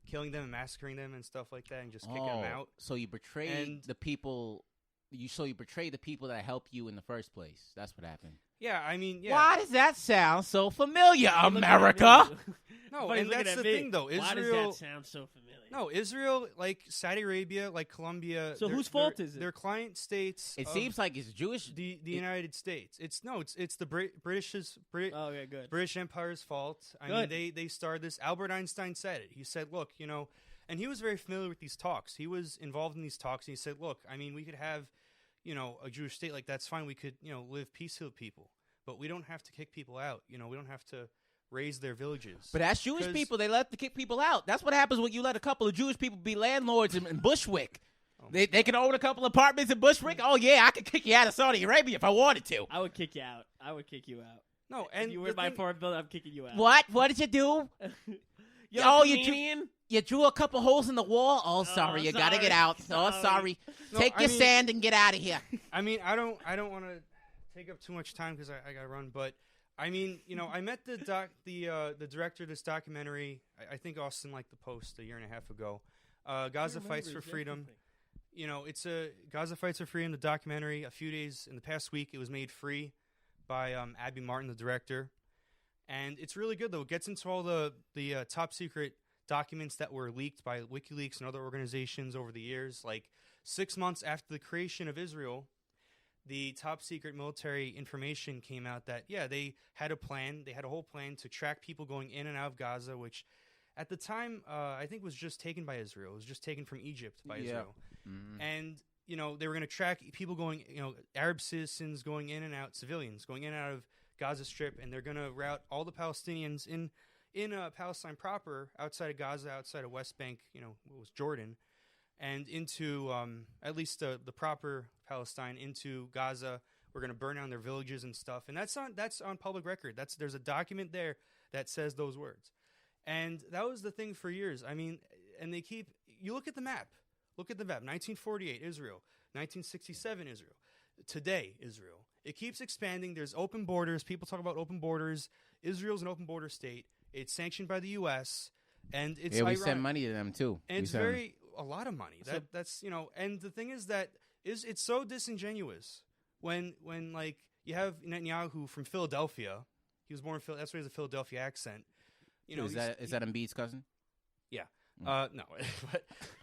killing them and massacring them and stuff like that and just kicking them out. So you betrayed the people. You betrayed the people that helped you in the first place. That's what happened. Yeah, I mean, yeah. Why does that sound so familiar, Look at America? me. No, Funny and looking that's at the me. thing, though. Why Israel. does that sound so familiar? No, Israel, like Saudi Arabia, like Colombia. So whose fault is it? They're client states. It of seems like it's Jewish. the United States. It's the British Oh, yeah, good. British Empire's fault. I Good. mean, they started this. Albert Einstein said it. He said, look, you know, and he was very familiar with these talks. He was involved in these talks, and he said, look, I mean, we could have, you know, a Jewish state, like, that's fine. We could, you know, live peacefully with people, but we don't have to kick people out. You know, we don't have to raise their villages. But that's Jewish 'Cause- people. They let to kick people out. That's what happens when you let a couple of Jewish people be landlords in Bushwick. They can own a couple apartments in Bushwick. Oh, yeah, I could kick you out of Saudi Arabia if I wanted to. I would kick you out. No, and if you the were my thing- foreign building, I'm kicking you out. What? What did you do? You're Oh, a you comedian? You drew a couple holes in the wall? Oh, sorry. You got to sorry. get out. Oh, Sorry. sorry. No, Take I your mean- sand and get out of here. I mean, I don't want to take up too much time because I got to run. But I mean, you know, I met the director of this documentary. I think Austin liked the post a year and a half ago. Gaza Fights for Freedom. You know, it's a Gaza Fights for Freedom, the documentary. A few days in the past week, it was made free by Abby Martin, the director, and it's really good though. It gets into all the top secret documents that were leaked by WikiLeaks and other organizations over the years. Like 6 months after the creation of Israel, the top secret military information came out that, yeah, they had a plan. They had a whole plan to track people going in and out of Gaza, which at the time, I think was just taken by Israel. It was just taken from Egypt by Israel. Mm-hmm. And, you know, they were going to track people going, you know, Arab citizens going in and out, civilians going in and out of Gaza Strip, and they're going to route all the Palestinians in Palestine proper, outside of Gaza, outside of West Bank, you know, it was Jordan, and into at least the proper Palestine, into Gaza. We're going to burn down their villages and stuff, and that's on public record. There's a document there that says those words, and that was the thing for years. I mean, and they keep. You look at the map. Look at the map. 1948, Israel. 1967, Israel. Today, Israel. It keeps expanding. There's open borders. People talk about open borders. Israel's an open border state. It's sanctioned by the U.S., and it's Yeah, we ironic. send money to them, too. And it's very a lot of money. So- That's and the thing is that it's so disingenuous when like you have Netanyahu from Philadelphia. He was born in Philadelphia. That's why he has a Philadelphia accent. is that Embiid's cousin? No,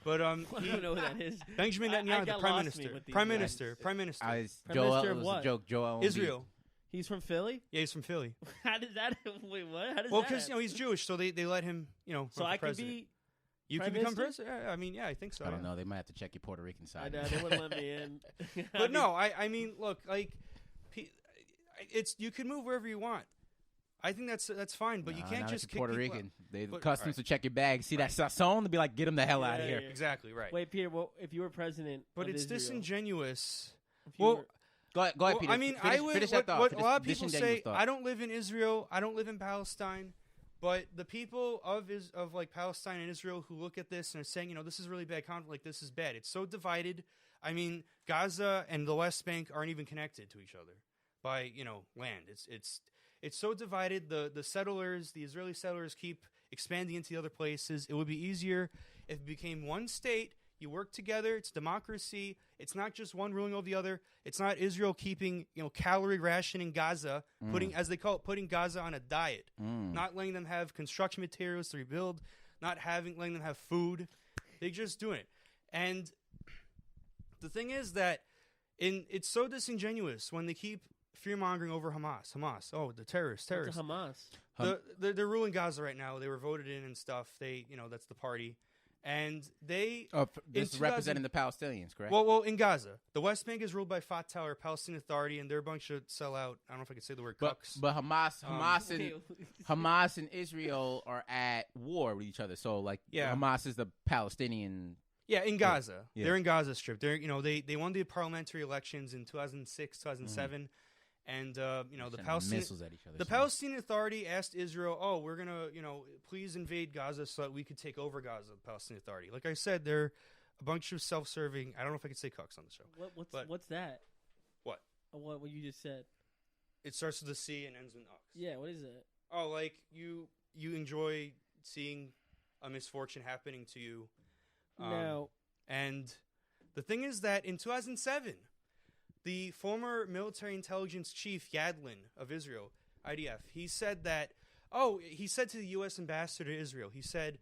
but I don't know who that is. Benjamin I Netanyahu, the got prime lost minister, me with these prime guys. minister, prime minister. Prime Joel, Minister of it was what? a joke. Joel Embiid. Israel. He's from Philly. Yeah, he's from Philly. How does that? Wait, what? How does Well, that? because he's Jewish, so they let him so run for I could president. be. You Prime could become Minister? president. Yeah, I mean, yeah, I think so. I don't yeah. know. They might have to check your Puerto Rican I side. know, they wouldn't let me in. But no, I mean, look, like, it's you can move wherever you want. I think that's fine, but you Nah, can't not just if kick you're Puerto people Rican. They the But- customs right. to check your bag. See that song? To be like, get them the hell out of Yeah, here. yeah. Exactly right. Wait, Peter. Well, if you were president, But of it's Israel, disingenuous. if you Well, were- Go ahead, well, Peter. I mean, finish, I would. finish What, that thought. what a Finish lot of the people disingenuous say, thought. I don't live in Israel. I don't live in Palestine. But the people of like Palestine and Israel who look at this and are saying, this is really bad conflict. Like, this is bad. It's so divided. I mean, Gaza and the West Bank aren't even connected to each other by land. It's so divided. The settlers, the Israeli settlers, keep expanding into the other places. It would be easier if it became one state. You work together. It's democracy. It's not just one ruling over the other. It's not Israel keeping calorie rationing Gaza, putting, as they call it, putting Gaza on a diet, not letting them have construction materials to rebuild, not letting them have food. They're just doing it. And the thing is that it's so disingenuous when they keep fear-mongering over Hamas. Oh, the terrorists. what's a Hamas. They're ruling Gaza right now. They were voted in and stuff. That's the party. And they... This is representing the Palestinians, correct? Well, in Gaza. The West Bank is ruled by Fatah, or Palestinian Authority, and they're a bunch of sellout... I don't know if I could say the word cucks. But Hamas and Israel are at war with each other. So, like, Yeah. Hamas is the Palestinian... Yeah, in Gaza. Yeah. They're in Gaza Strip. They're they won the parliamentary elections in 2006, 2007, and the sending Palestinian missiles at each other. the Palestinian Authority asked Israel, "Oh, we're gonna please invade Gaza so that we could take over Gaza." The Palestinian Authority, like I said, they're a bunch of self-serving. I don't know if I could say cucks on the show. What's that? What? What you just said? It starts with a C and ends with an Ux. Yeah. What is that? Oh, like you enjoy seeing a misfortune happening to you. No. And the thing is that in 2007, the former military intelligence chief Yadlin of Israel, IDF, he said to the U.S. ambassador to Israel, he said,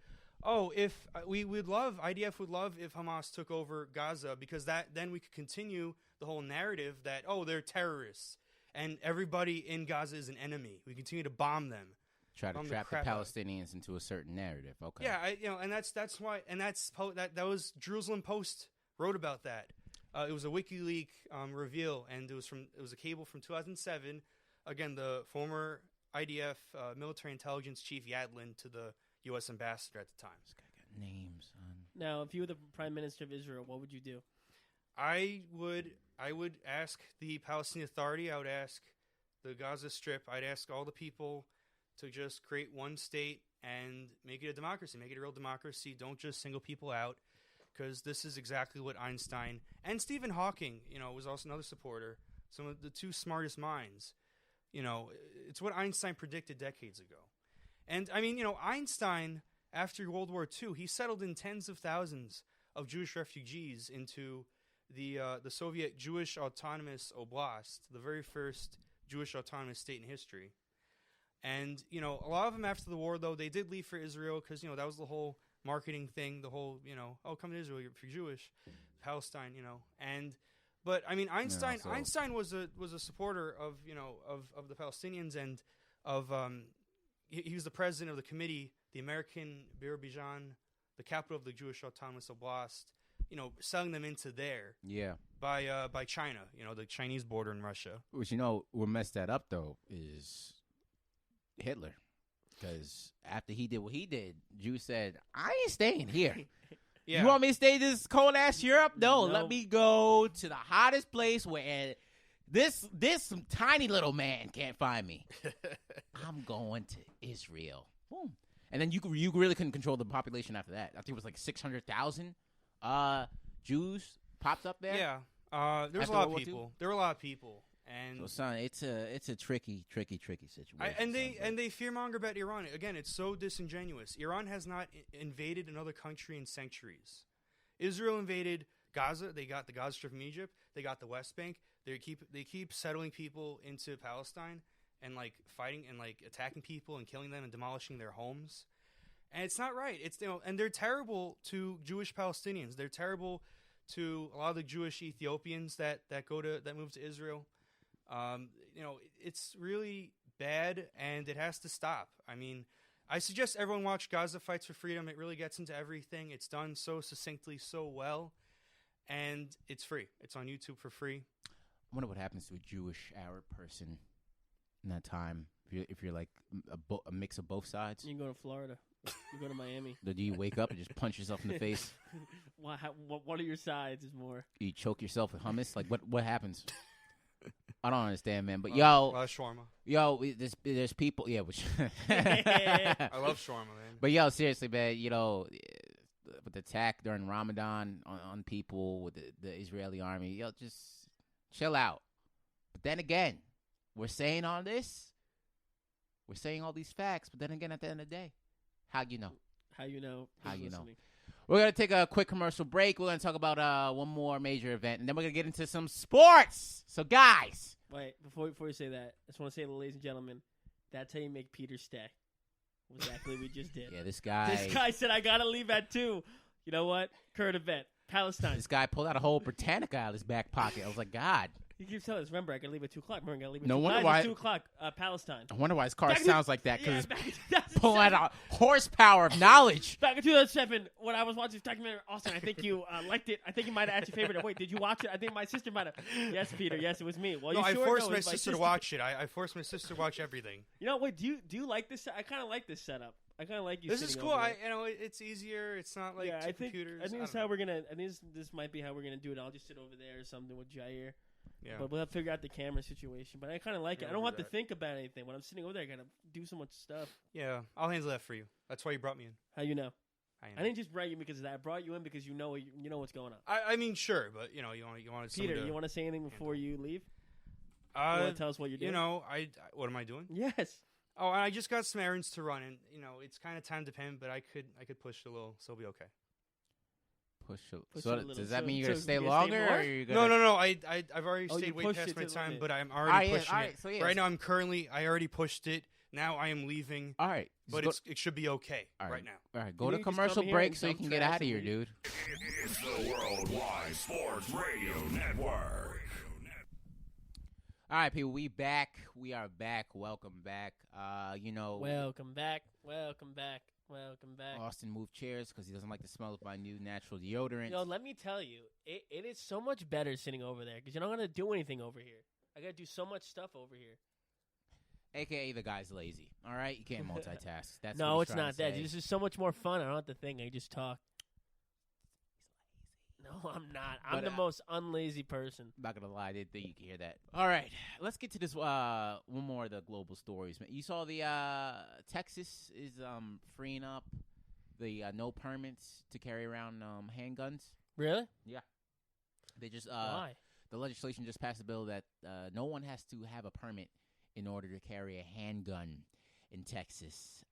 if IDF would love if Hamas took over Gaza, because then we could continue the whole narrative that, they're terrorists and everybody in Gaza is an enemy. We continue to bomb them. Try to bomb the trap the crap out. Palestinians into a certain narrative. Okay. Yeah, and that's why, and that was Jerusalem Post wrote about that. It was a WikiLeaks reveal, and it was a cable from 2007. Again, the former IDF military intelligence chief Yadlin to the U.S. ambassador at the time. This guy got names, son. Now, if you were the prime minister of Israel, what would you do? I would ask the Palestinian Authority. I would ask the Gaza Strip. I'd ask all the people to just create one state and make it a democracy, make it a real democracy. Don't just single people out, because this is exactly what Einstein and Stephen Hawking, was also another supporter. Some of the two smartest minds. It's what Einstein predicted decades ago. And I mean, Einstein, after World War II, he settled in tens of thousands of Jewish refugees into the Soviet Jewish Autonomous Oblast, the very first Jewish autonomous state in history. And, a lot of them after the war, though, they did leave for Israel because, that was the whole marketing thing, the whole, come to Israel if you're Jewish, Palestine, but I mean, Einstein was a supporter of, of the Palestinians and of, he was the president of the committee, the American Azerbaijan, the capital of the Jewish Autonomous Oblast, selling them into there. Yeah. By China, the Chinese border in Russia. Which, what messed that up, though, is Hitler, because after he did what he did, Jews said, "I ain't staying here. Yeah. You want me to stay this cold ass Europe? No, No. let me go to the hottest place where this tiny little man can't find me. I'm going to Israel." Boom. And then you really couldn't control the population after that. I think it was like 600,000 Jews popped up there. Yeah, there was After a lot World of War people. There were a lot of people. And So, son, it's a tricky situation. and son. they fearmonger about Iran. Again, it's so disingenuous. Iran has not invaded another country in centuries. Israel invaded Gaza. They got the Gaza Strip from Egypt. They got the West Bank. They keep settling people into Palestine and like fighting and like attacking people and killing them and demolishing their homes. And it's not right. It's and they're terrible to Jewish Palestinians. They're terrible to a lot of the Jewish Ethiopians that move to Israel. It's really bad, and it has to stop. I mean, I suggest everyone watch Gaza Fights for Freedom. It really gets into everything. It's done so succinctly, so well, and it's free. It's on YouTube for free. I wonder what happens to a Jewish Arab person in that time. If you're like a mix of both sides, You can go to Florida. You go to Miami. do you wake up and just punch yourself in the face? What are your sides is more? You choke yourself with hummus? Like what happens? I don't understand, man. But Shawarma. there's people. Yeah, which I love shawarma, man. But seriously, man. With the attack during Ramadan on people with the Israeli army, just chill out. But then again, we're saying all this. We're saying all these facts, but then again, at the end of the day, how you know? How you know? How Who's you know? listening? We're going to take a quick commercial break. We're going to talk about one more major event, and then we're going to get into some sports. So, guys. Wait, before you say that, I just want to say, ladies and gentlemen, that's how you make Peter stay. Exactly what we just did. Yeah, this guy. This guy said, I got to leave at 2. You know what? Current event. Palestine. This guy pulled out a whole Britannica out of his back pocket. I was like, God. He keeps telling us, remember, I got to leave at 2 o'clock. Remember, I got to leave at No 2 wonder o'clock. why- It's 2 o'clock. Palestine. I wonder why his car Back in- sounds like that, because back in it's 2007. pulling out a horsepower of knowledge. Back in 2007, when I was watching this documentary, Austin, I think you liked it. I think you might have asked your favorite. Wait, did you watch it? I think my sister might have. Yes, Peter. Yes, it was me. Well, No, you I sure? forced No, my it's sister to watch it. I forced my sister to watch everything. You know, wait. Do you like this? I kind of like this setup. I kind of like you. This is sitting cool. over there. It's easier. It's not like yeah, two I think computers. I think this is don't how know. we're gonna. I think this might be how we're gonna do it. I'll just sit over there or something with Jair. Yeah. But we'll have to figure out the camera situation. But I kind of like it. Yeah, I don't we'll have do to that. think about anything when I'm sitting over there. I gotta do so much stuff. Yeah, I'll handle that for you. That's why you brought me in. How you know? I I didn't just bring you because of that. I brought you in because you know what's going on. I mean, sure, but you wanted Peter, someone to, you want to say anything before you leave? You want to tell us what you're doing? what am I doing? Yes. Oh, and I just got some errands to run, and it's kind of time dependent, but I could push a little, so it'll be okay. Push So it a little. does that So- mean you're so going to stay you gonna stay longer? more? Or are you gonna... No. I've already Oh, you stayed way pushed past it my to the time, limit. but I'm All already right, pushing all it. right, so yeah. Right now, I already pushed it. Now I am leaving, All right. but just it should be okay All right now. All right, You go know, to you just commercial come here break and so you dump can get trash out of and here, leave. dude. It's the Worldwide Sports Radio Network. All right, people, we back. We are back. Welcome back. Welcome back. Welcome back. Welcome back. Austin moved chairs because he doesn't like the smell of my new natural deodorant. Yo, let me tell you, it is so much better sitting over there because you're not gonna do anything over here. I gotta do so much stuff over here. AKA the guy's lazy. All right, you can't multitask. That's No, what it's he's trying not to that. say. This is so much more fun. I don't have to think. I just talk. No, I'm not. I'm But, the most unlazy person. I'm not gonna lie, I didn't think you could hear that. All right, let's get to this. One more of the global stories. Man, you saw the Texas is freeing up the no permits to carry around handguns. Really? They just Why? the legislation just passed a bill that no one has to have a permit in order to carry a handgun in Texas.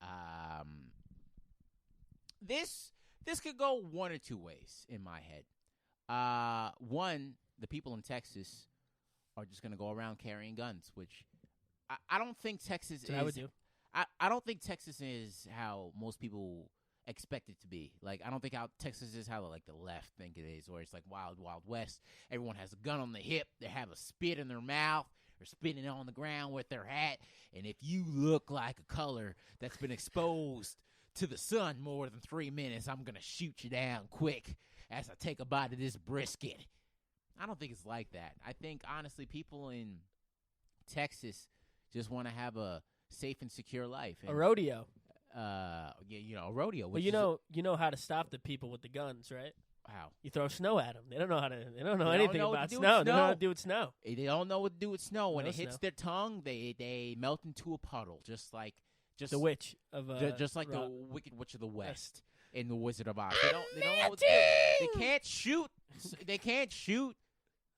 This could go one or two ways in my head. One, the people in Texas are just going to go around carrying guns, which I don't think Texas That's what I would do. I don't think Texas is how most people expect it to be. Like, I don't think how Texas is how like the left think it is, where it's like Wild Wild West. Everyone has a gun on the hip. They have a spit in their mouth. They're spitting it on the ground with their hat. And if you look like a color that's been exposed to the sun more than 3 minutes, I'm going to shoot you down quick as I take a bite of this brisket. I don't think it's like that. I think, honestly, people in Texas just want to have a safe and secure life. A And, rodeo. a rodeo. Well, Which you know how to stop the people with the guns, right? how You throw snow at them. They don't know how to. They don't know They don't anything know what about to do snow. with They don't know how snow. to do with snow. they don't know what to do with snow. When No it hits snow. their tongue, they melt into a puddle, just like The witch of just like the Rock. Wicked Witch of the West in the Wizard of Oz. They don't know what to do. They can't shoot. They can't shoot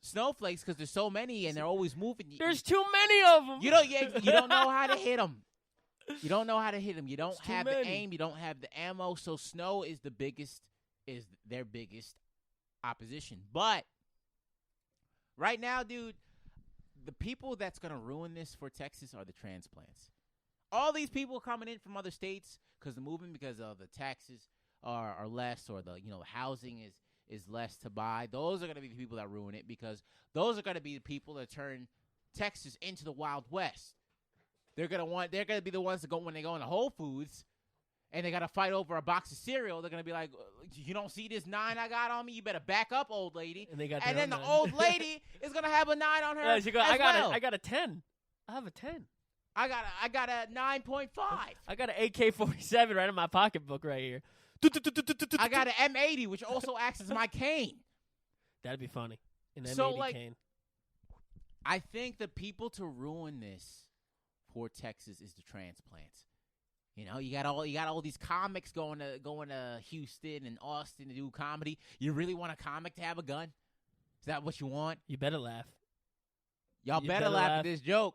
snowflakes because there's so many and they're always moving. There's too many of them. You don't know how to hit them. You don't know how to hit them. You don't It's too have the many. aim. You don't have the ammo. So snow is their biggest opposition. But right now, dude, the people that's going to ruin this for Texas are the transplants. All these people coming in from other states because the movement, because of the taxes are less, or the housing is less to buy. Those are going to be the people that ruin it, because those are going to be the people that turn Texas into the Wild West. They're going to be the ones that go when they go into Whole Foods and they got to fight over a box of cereal. They're going to be like, you don't see this 9 I got on me? You better back up, old lady. And then the old lady is going to have a 9 on her. Yeah, she I got a 10. I have a 10. I got a 9.5. I got an AK-47 right in my pocketbook right here. I got an M80, which also acts as my cane. That'd be funny. An M80 cane. I think the people to ruin this for Texas is the transplants. You got all these comics going to Houston and Austin to do comedy. You really want a comic to have a gun? Is that what you want? You better laugh. Y'all better laugh at this joke.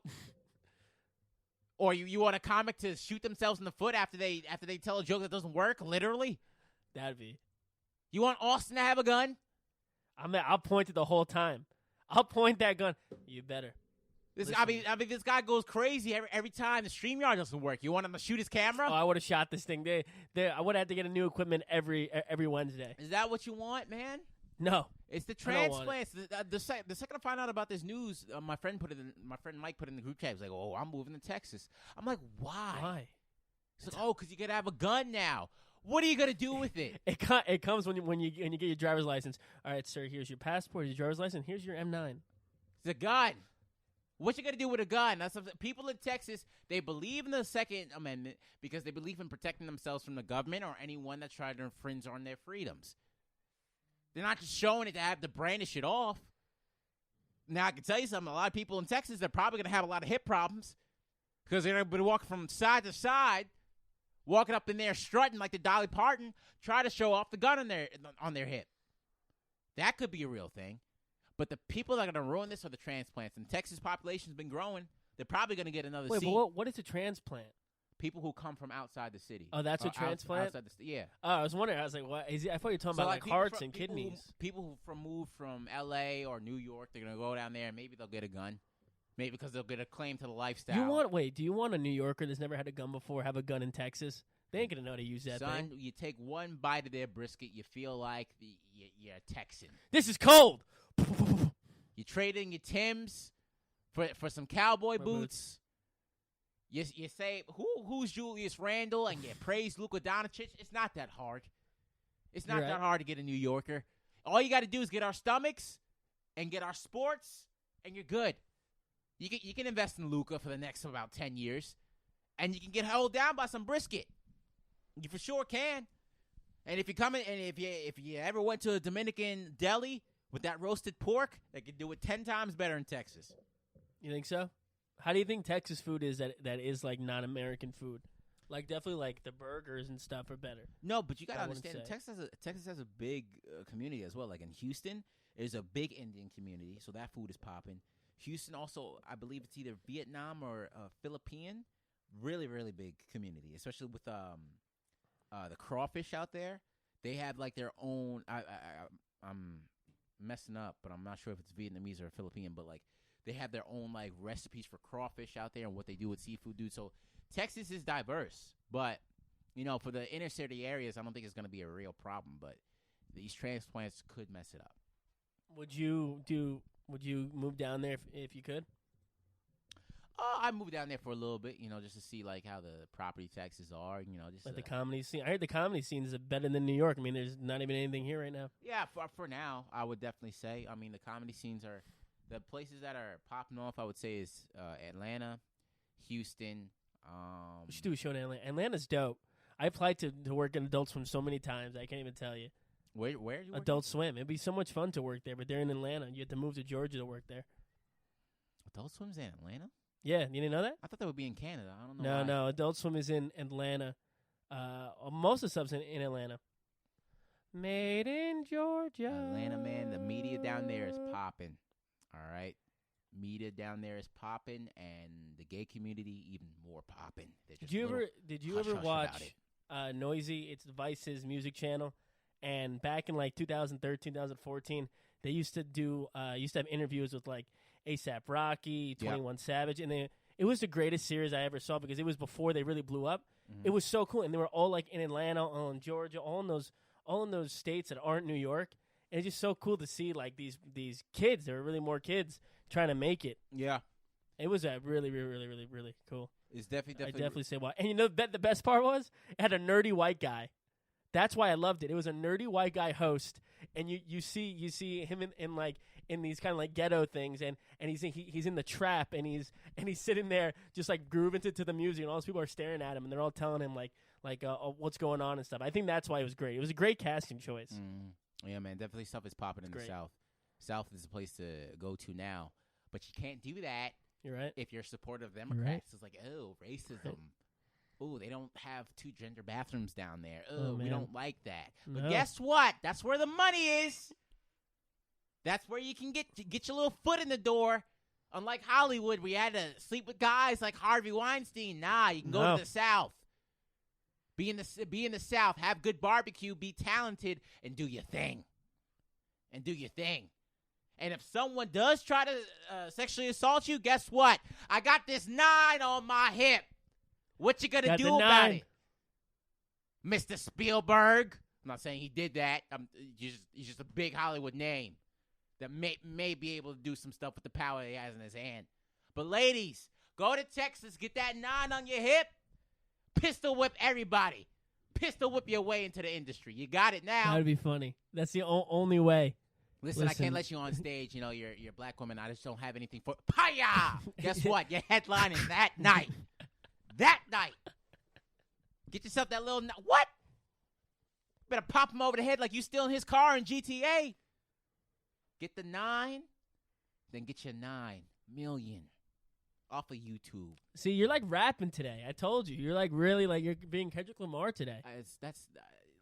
Or you want a comic to shoot themselves in the foot after they tell a joke that doesn't work, literally? That'd be. You want Austin to have a gun? I'll point it the whole time. I'll point that gun. You better. This guy goes crazy every time the StreamYard doesn't work. You want him to shoot his camera? Oh, I would have shot this thing. I would have to get a new equipment every Wednesday. Is that what you want, man? No, it's the transplants. The second I find out about this news, my friend Mike put it in the group chat. He was like, "Oh, I'm moving to Texas." I'm like, "Why?" Why? He's like, "Oh, because you gotta have a gun now. What are you gonna do with it?" It comes when you get your driver's license. All right, sir. Here's your passport. Your driver's license. Here's your M9. It's a gun. What you gonna do with a gun? That's people in Texas. They believe in the Second Amendment because they believe in protecting themselves from the government or anyone that tried to infringe on their freedoms. They're not just showing it to have to brandish it off. Now, I can tell you something. A lot of people in Texas, they're probably going to have a lot of hip problems because they're going to be walking from side to side, walking up in there strutting like the Dolly Parton, try to show off the gun on their hip. That could be a real thing. But the people that are going to ruin this are the transplants. And Texas population's been growing. They're probably going to get another seat. But what is a transplant? People who come from outside the city. Oh, that's a transplant? Yeah. Oh, I was wondering. I was like, what? I thought you were talking about like hearts and kidneys. People who move from L.A. or New York, they're going to go down there and maybe they'll get a gun. Maybe because they'll get a claim to the lifestyle. Do you want a New Yorker that's never had a gun before have a gun in Texas? They ain't going to know how to use that thing. Son, you take one bite of their brisket, you feel like you're a Texan. This is cold. You trade in your Timbs for some cowboy boots. You say, who's Julius Randle, and you praise Luka Doncic. It's not that hard. It's not that hard to get a New Yorker. All you got to do is get our stomachs and get our sports, and you're good. You can invest in Luka for the next about 10 years, and you can get held down by some brisket. You for sure can. And if you ever went to a Dominican deli with that roasted pork, they could do it 10 times better in Texas. You think so? How do you think Texas food is that is like non-American food? Like definitely like the burgers and stuff are better. No, but you got to understand Texas has a big community as well. Like in Houston, there's a big Indian community, so that food is popping. Houston also, I believe it's either Vietnam or Philippine. Really, really big community, especially with the crawfish out there. They have like their own. I'm messing up, but I'm not sure if it's Vietnamese or Philippine, but like. They have their own like recipes for crawfish out there and what they do with seafood, dude. So Texas is diverse, but for the inner city areas, I don't think it's going to be a real problem. But these transplants could mess it up. Would you move down there if you could? I moved down there for a little bit, just to see like how the property taxes are, just like the comedy scene. I heard the comedy scene is better than New York. I mean, there's not even anything here right now. Yeah, for now, I would definitely say. I mean, the comedy scenes are. The places that are popping off, I would say, is Atlanta, Houston. We should do a show in Atlanta. Atlanta's dope. I applied to work in Adult Swim so many times, I can't even tell you. Where you work? Adult Swim. It'd be so much fun to work there, but they're in Atlanta. You have to move to Georgia to work there. Adult Swim's in Atlanta? Yeah, you didn't know that? I thought that would be in Canada. I don't know why. No, Adult Swim is in Atlanta. Most of the stuff's in Atlanta. Made in Georgia. Atlanta, man. The media down there is popping. All right, media down there is popping, and the gay community even more popping. Did you ever watch Noisy? It's Vice's music channel, And back in like 2013, 2014, they used to have interviews with like A$AP Rocky, 21 Savage, and it was the greatest series I ever saw because it was before they really blew up. Mm-hmm. It was so cool, and they were all like in Atlanta, all in Georgia, all in those states that aren't New York. And it's just so cool to see like these kids. There were really more kids trying to make it. Yeah. It was really, really, really, really, really cool. It's definitely. I definitely say why. And you know, the best part was it had a nerdy white guy. That's why I loved it. It was a nerdy white guy host, and you see him in these kind of like ghetto things, and he's in the trap, and he's sitting there just like grooving to the music, and all those people are staring at him, and they're all telling him like what's going on and stuff. I think that's why it was great. It was a great casting choice. Yeah, man, definitely stuff is popping in the South. South is the place to go to now, but you can't do that. You're right. If you're supportive of Democrats, right. It's like, oh, racism. Oh, they don't have 2 gender bathrooms down there. Oh, we man. don't like that. No. But guess what? That's where the money is. That's where you can get your little foot in the door. Unlike Hollywood, where you had to sleep with guys like Harvey Weinstein. Nah, you can go to the South. Be in the South. Have good barbecue. Be talented and do your thing. And if someone does try to sexually assault you, guess what? I got this 9 on my hip. What you gonna do about it, Mr. Spielberg? I'm not saying he did that. He's just a big Hollywood name that may be able to do some stuff with the power he has in his hand. But ladies, go to Texas, get that 9 on your hip, pistol whip everybody. Pistol whip your way into the industry. You got it now. That'd be funny. That's the only way. Listen, I can't let you on stage. You know, you're a black woman. I just don't have anything for Paya. Guess what? Your headline is that night. That night. Get yourself that little... What? Better pop him over the head like you still in his car in GTA. Get the 9, then get your 9 million off of YouTube. See, you're like rapping today. I told you. You're like really like you're being Kendrick Lamar today.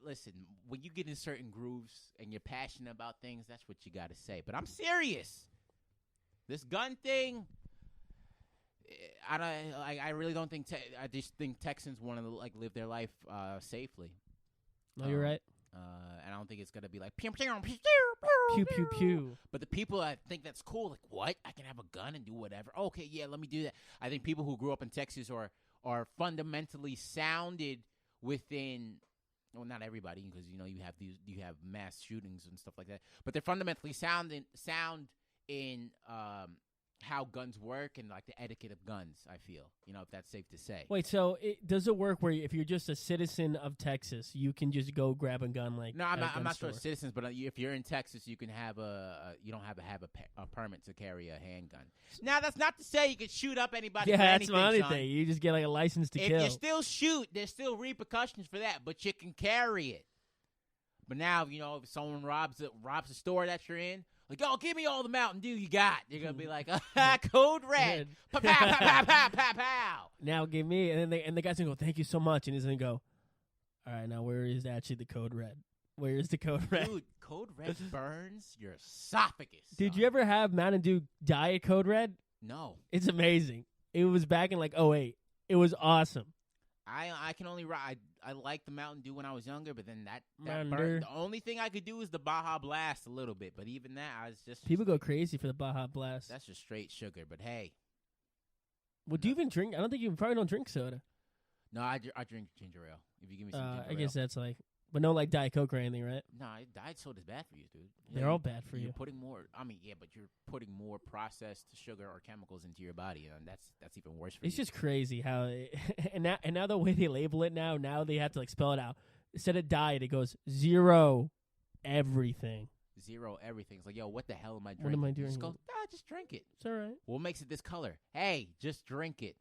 Listen, when you get in certain grooves and you're passionate about things, that's what you got to say. But I'm serious. This gun thing, I really don't think. I just think Texans want to like live their life safely. No, you're right. And I don't think it's gonna be like pew pew pew Pew pew pew. But the people that think that's cool, like what? I can have a gun and do whatever. Okay, yeah, let me do that. I think people who grew up in Texas are fundamentally sounded within. Well, not everybody, because you know you have mass shootings and stuff like that. But they're fundamentally sound in how guns work and like the etiquette of guns. I feel, if that's safe to say. Wait, so does it work where if you're just a citizen of Texas, you can just go grab a gun like? No, I'm not sure citizens, but if you're in Texas, you can have you don't have to have a permit to carry a handgun. Now, that's not to say you can shoot up anybody. Yeah, for that's anything, my only son. thing. You just get like a license to If kill. you still shoot, there's still repercussions for that, but you can carry it. But now, if someone robs a store that you're in, like, oh, give me all the Mountain Dew you got. You're going to be like, code red. Pow, pow, pow, pow, pow, pow, pow. Now give me, and then the guy's going to go, thank you so much. And he's going to go, all right, now where is actually the code red? Where is the code red? Dude, code red burns your esophagus. Did son. you ever have Mountain Dew Diet Code Red? No. It's amazing. It was back in like 2008. It was awesome. I can only ride. I liked the Mountain Dew when I was younger, but then that Mountain burned. Dew. The only thing I could do is the Baja Blast a little bit, but even that, I was just People go crazy for the Baja Blast. That's just straight sugar. But hey, Well, do you even drink? I don't think you probably don't drink soda. no, I drink ginger ale. If you give me some ginger I guess ale. that's like, but no like Diet Coke or anything, right? No, diet soda's bad for you, dude. They're all bad for you're you. putting more. I mean, yeah, but you're putting more processed sugar or chemicals into your body, and that's even worse for you. It's just crazy how, and now the way they label it now they have to like spell it out. Instead of diet, it goes 0 everything. 0 everything. It's like, yo, what the hell am I What drinking? am I Just doing? go, just drink it. It's all right. What makes it this color? Hey, just drink it.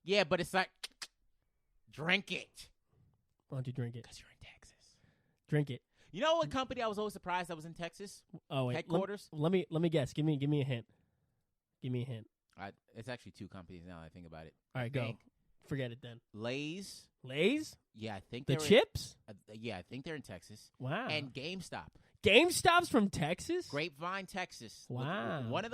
Yeah, but it's like, drink it. Why don't you drink it? Because you're in Texas. Drink it. You know what company I was always surprised that was in Texas? Oh wait, Headquarters? Let me guess. Give me a hint. Give me a hint. It's actually 2 companies now that I think about it. All right, go. Think. Forget it then. Lay's. Lay's? Yeah, I think The they're chips? yeah, I think they're in Texas. Wow. And GameStop. GameStop's from Texas? Grapevine, Texas. Wow. One of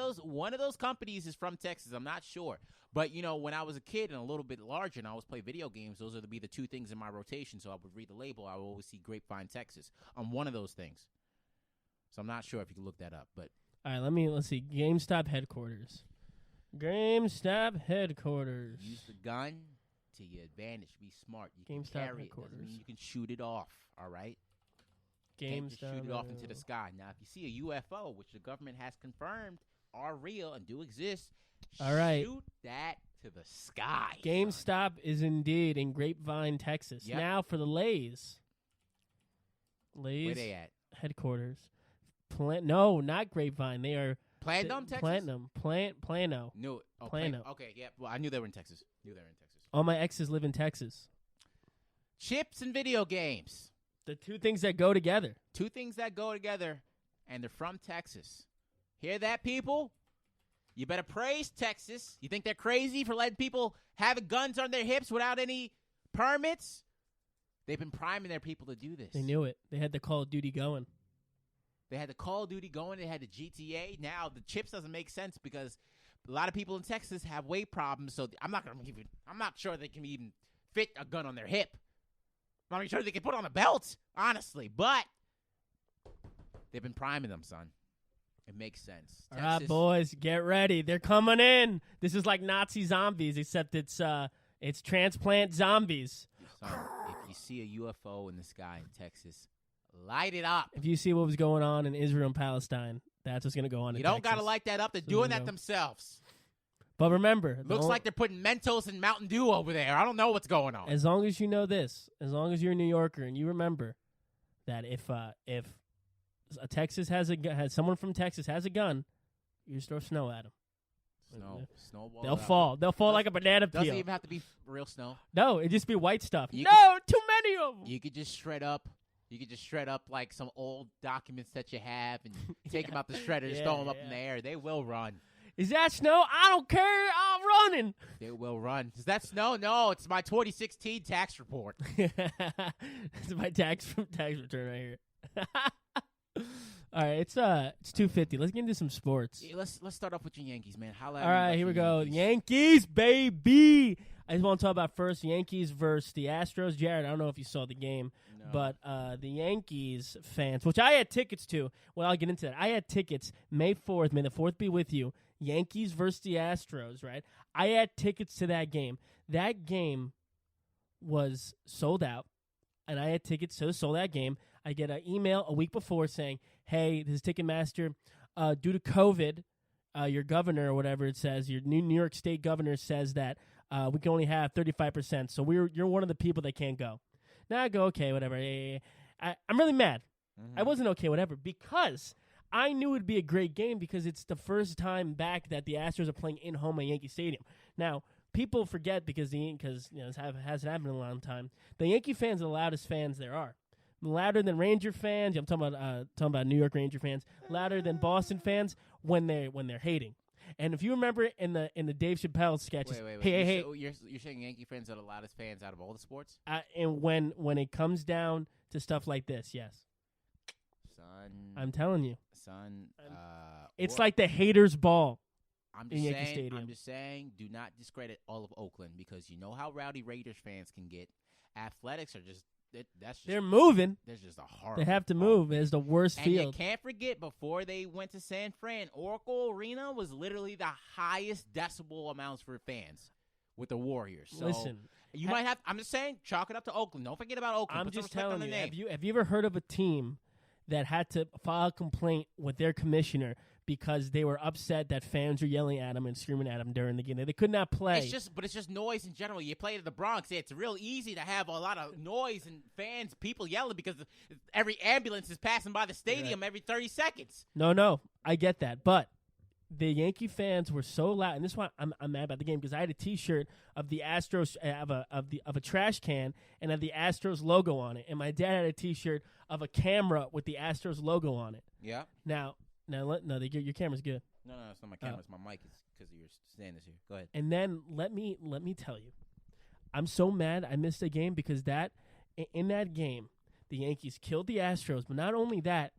those companies is from Texas. I'm not sure. But, when I was a kid and a little bit larger and I always play video games, those would be the two things in my rotation. So I would read the label. I would always see Grapevine, Texas on one of those things. So I'm not sure if you can look that up. But All right, let's see. GameStop headquarters. GameStop headquarters. use the gun to your advantage. Be smart. You can GameStop carry it. Doesn't headquarters. mean you can shoot it off, all right? You can't just shoot it off into the sky. Now, if you see a UFO, which the government has confirmed are real and do exist, All right. shoot that to the sky. son. GameStop is indeed in Grapevine, Texas. Yep. Now for the Lay's. Lay's Where they at? headquarters. No, not Grapevine. They are Platinum, Texas? Platinum. Plano. No. Oh, Plano. Okay, yeah. Well, I knew they were in Texas. All my exes live in Texas. Chips and video games. The two things that go together. Two things that go together, and they're from Texas. Hear that, people? You better praise Texas. You think they're crazy for letting people have guns on their hips without any permits? They've been priming their people to do this. They knew it. They had the Call of Duty going. They had the Call of Duty going. They had the GTA. Now the chips doesn't make sense because a lot of people in Texas have weight problems. So I'm not sure they can even fit a gun on their hip. I'm not even sure they can put on a belt, honestly. But they've been priming them, son. It makes sense. All right, boys, get ready. They're coming in. This is like Nazi zombies, except it's transplant zombies. Son, if you see a UFO in the sky in Texas, light it up. If you see what was going on in Israel and Palestine, that's what's going to go on in You don't Texas. got to light that up. They're So doing there that you go. themselves. But remember, Looks like they're putting Mentos and Mountain Dew over there. I don't know what's going on. as long as you know this, as long as you're a New Yorker and you remember that if a Texas has someone from Texas has a gun, you just throw snow at them. Snowball. They'll fall. They'll fall like a banana Doesn't peel. even have to be real snow. No, it just be white stuff. You No, too many of them. You could just shred up. You could just shred up like some old documents that you have and take them out the shredder, just throw them up in the air. They will run. Is that snow? I don't care. I'm running. They will run. Is that snow? No, it's my 2016 tax report. It's my tax return right here. All right, it's 2:50. Let's get into some sports. Yeah, let's start off with your Yankees, man. All right, here we go. Yankees, baby. I just want to talk about first Yankees versus the Astros. Jared, I don't know if you saw the game, but the Yankees fans, which I had tickets to. Well, I'll get into that. I had tickets May 4th. May the 4th be with you. Yankees versus the Astros, right? I had tickets to that game. That game was sold out, and I had tickets to sold that game. I get an email a week before saying, hey, this is Ticketmaster. Due to COVID, your governor or whatever it says, your New York State governor says that we can only have 35%. So you're one of the people that can't go. Now I go, okay, whatever. I'm really mad. I wasn't okay, whatever, because I knew it would be a great game because it's the first time back that the Astros are playing in home at Yankee Stadium. Now, people forget because this hasn't happened in a long time. The Yankee fans are the loudest fans there are. Louder than Ranger fans. I'm talking about New York Ranger fans. Louder than Boston fans when they're hating. And if you remember in the Dave Chappelle sketches, Wait. hey, You're saying Yankee fans are the loudest fans out of all the sports? And when it comes down to stuff like this, yes, Son, I'm telling you, son. it's like the haters' ball. I'm in just Yankee saying. Stadium. I'm just saying. Do not discredit all of Oakland because you know how rowdy Raiders fans can get. Athletics are just. They're moving. There's just a horrible. They have to move. It's the worst and field. you can't forget, before they went to San Fran, Oracle Arena was literally the highest decibel amounts for fans with the Warriors. So Listen, you might have. I'm just saying, chalk it up to Oakland. Don't forget about Oakland. I'm Put some just respect telling on you. the name. Have you ever heard of a team that had to file a complaint with their commissioner because they were upset that fans were yelling at them and screaming at them during the game? They could not play. It's just noise in general. You play to the Bronx, it's real easy to have a lot of noise and fans, people yelling because every ambulance is passing by the stadium every 30 seconds. No, I get that, but the Yankee fans were so loud, and this is why I'm mad about the game because I had a T-shirt of the Astros of a trash can and of the Astros logo on it, and my dad had a T-shirt of a camera with the Astros logo on it. Yeah. Now, your camera's good. No, it's not my camera. It's my mic. It's because of your standards here. Go ahead. And then let me tell you, I'm so mad I missed a game because in that game, the Yankees killed the Astros. But not only that,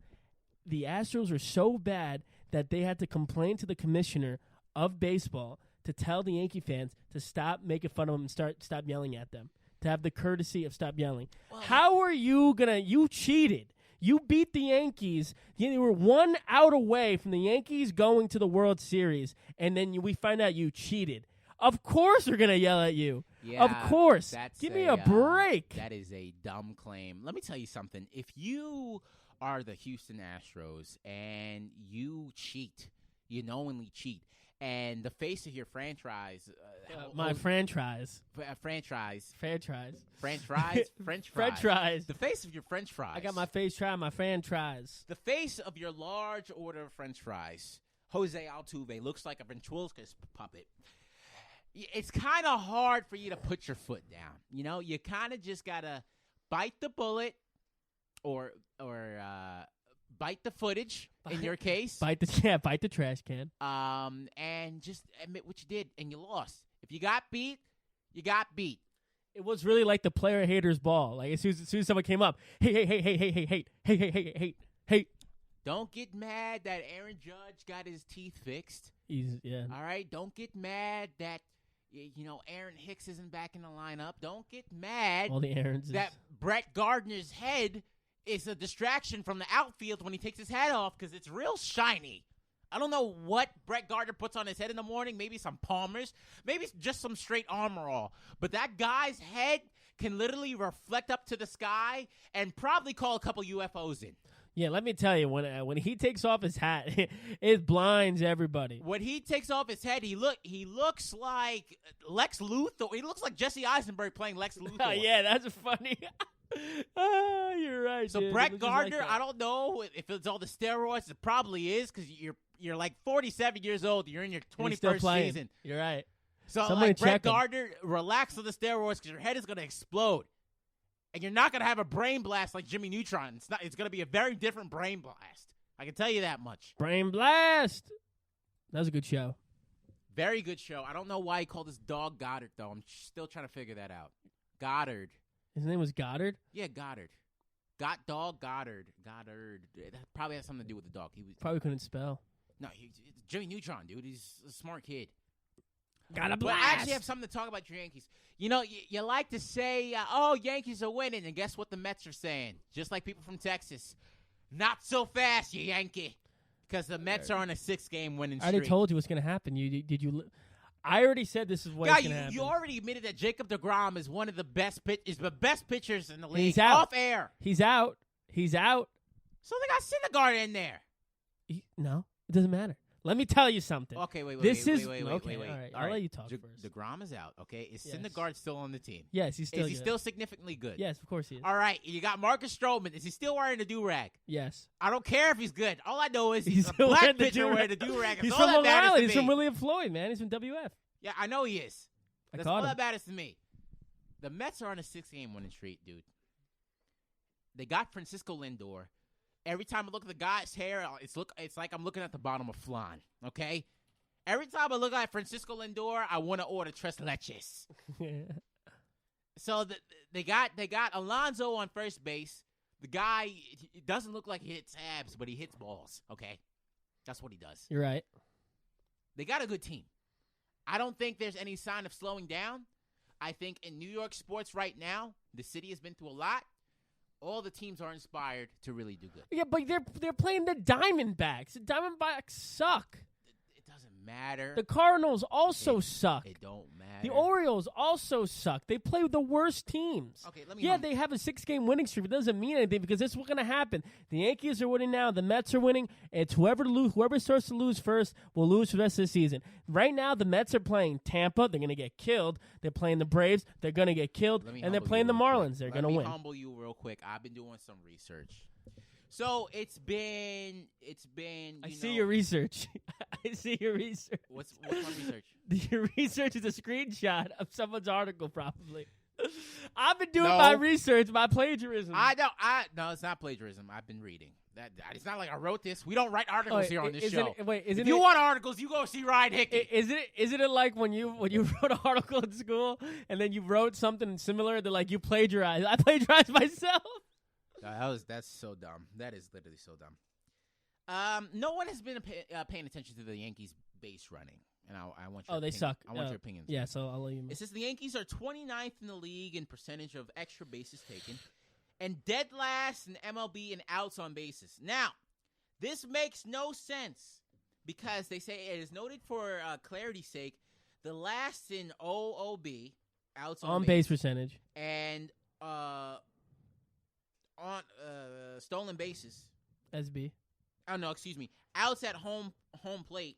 the Astros were so bad that they had to complain to the commissioner of baseball to tell the Yankee fans to stop making fun of them and stop yelling at them, to have the courtesy of stop yelling. Well, How are you gonna? You cheated. You beat the Yankees. You were 1 out away from the Yankees going to the World Series, and then we find out you cheated. Of course they're going to yell at you. Yeah, of course. that's Give me a break. That is a dumb claim. Let me tell you something. If you are the Houston Astros and you cheat, you knowingly cheat, and the face of your franchise, My franchise. franchise, Franchise. French fries, French fries, French fries. the face of your French fries. I got my face try, my franchise. The face of your large order of French fries, Jose Altuve, looks like a ventriloquist puppet. It's kind of hard for you to put your foot down. You know, you kind of just gotta bite the bullet, or bite the footage. In your case, Bite the trash can. and just admit what you did, and you lost. If you got beat, you got beat. It was really like the player hater's ball. Like as soon as someone came up, hey. Don't get mad that Aaron Judge got his teeth fixed. Yeah. All right, don't get mad that Aaron Hicks isn't back in the lineup. Don't get mad All the errands. that Brett Gardner's head is a distraction from the outfield when he takes his hat off because it's real shiny. I don't know what Brett Gardner puts on his head in the morning. Maybe some Palmers. Maybe just some straight Armor All. But that guy's head can literally reflect up to the sky and probably call a couple UFOs in. Yeah, let me tell you, when he takes off his hat, it blinds everybody. When he takes off his head, he looks like Lex Luthor. He looks like Jesse Eisenberg playing Lex Luthor. Oh, yeah, that's funny. Oh, you're right. So dude. It Brett looks just Gardner, like that. I don't know if it's all the steroids. It probably is because you're like 47 years old. You're in your And he's still 21st playing. season. You're right. So Somebody like Brett check him. Gardner, relax on the steroids because your head is going to explode. And you're not going to have a brain blast like Jimmy Neutron. It's going to be a very different brain blast. I can tell you that much. Brain Blast. That was a good show. Very good show. I don't know why he called his dog Goddard, though. I'm still trying to figure that out. Goddard. His name was Goddard. Yeah, Goddard. Goddard. That probably has something to do with the dog. He was Probably couldn't spell. No, Jimmy Neutron, dude. He's a smart kid. Got a But blast. I actually have something to talk about your Yankees. You know, you like to say, Yankees are winning, and guess what the Mets are saying? Just like people from Texas. Not so fast, you Yankee. Because the Mets are on a 6-game winning I streak. already told you what's going to happen. I already said this is what's Guy, going to happen. you already admitted that Jacob deGrom is one of the best pitchers in the league. He's out. Off air. He's out. So they got Syndergaard in there. No, it doesn't matter. Let me tell you something. Okay, wait. Okay, Wait. all right. I'll let you talk first. DeGrom is out. Okay, is Yes. Syndergaard still on the team? Yes, he's still Is he good. still significantly good? Yes, of course he is. All right, you got Marcus Stroman. Is he still wearing the do-rag? Yes. I don't care if he's good. All I know is he's a still black wearing the pitcher do-rag. wearing the do-rag. He's That's from all Long that matters Island. to He's me. from William Floyd, man. He's from WF. Yeah, I know he is. I That's caught all him. that matters to me. The Mets are on a 6-game winning streak, dude. They got Francisco Lindor. Every time I look at the guy's hair, it's like I'm looking at the bottom of flan, okay? Every time I look at Francisco Lindor, I want to order tres leches. So they got Alonso on first base. The guy, it doesn't look like he hits abs, but he hits balls, okay? That's what he does. You're right. They got a good team. I don't think there's any sign of slowing down. I think in New York sports right now, the city has been through a lot. All the teams are inspired to really do good. Yeah, but they're playing the Diamondbacks. The Diamondbacks suck. It doesn't matter. The Cardinals also suck. It don't matter. The Orioles also suck. They play with the worst teams. Okay, let me Yeah, they have a 6-game winning streak. It doesn't mean anything because this is what's going to happen. The Yankees are winning now. The Mets are winning. It's whoever starts to lose first will lose for the rest of the season. Right now, the Mets are playing Tampa. They're going to get killed. They're playing the Braves. They're going to get killed. And they're playing the Marlins. They're going to win. Let me humble you real quick. I've been doing some research. So it's been. I see your research. I see your research. What's my research? Your research is a screenshot of someone's article, probably. I've been doing No. my research, my plagiarism. No, it's not plagiarism. I've been reading. It's not like I wrote this. We don't write articles Wait, here on this isn't show. Isn't If you want articles, you go see Ryan Hickey. Isn't it like when you wrote an article in school and then you wrote something similar? They're like, you plagiarized. I plagiarized myself. That's so dumb. That is literally so dumb. No one has been paying attention to the Yankees base running, and I want your Oh, they opinion. suck. I want your opinions. Yeah, so I'll let you. It says the Yankees are 29th in the league in percentage of extra bases taken, and dead last in MLB in outs on bases. Now, this makes no sense because they say it is noted for clarity's sake, the last in OOB, outs on base percentage, and on stolen bases. SB. Oh no, excuse me. Outs at home plate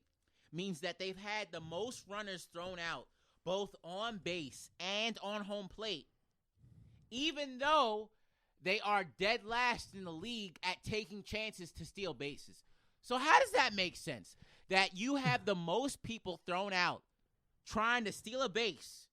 means that they've had the most runners thrown out, both on base and on home plate, even though they are dead last in the league at taking chances to steal bases. So how does that make sense? That you have the most people thrown out trying to steal a base,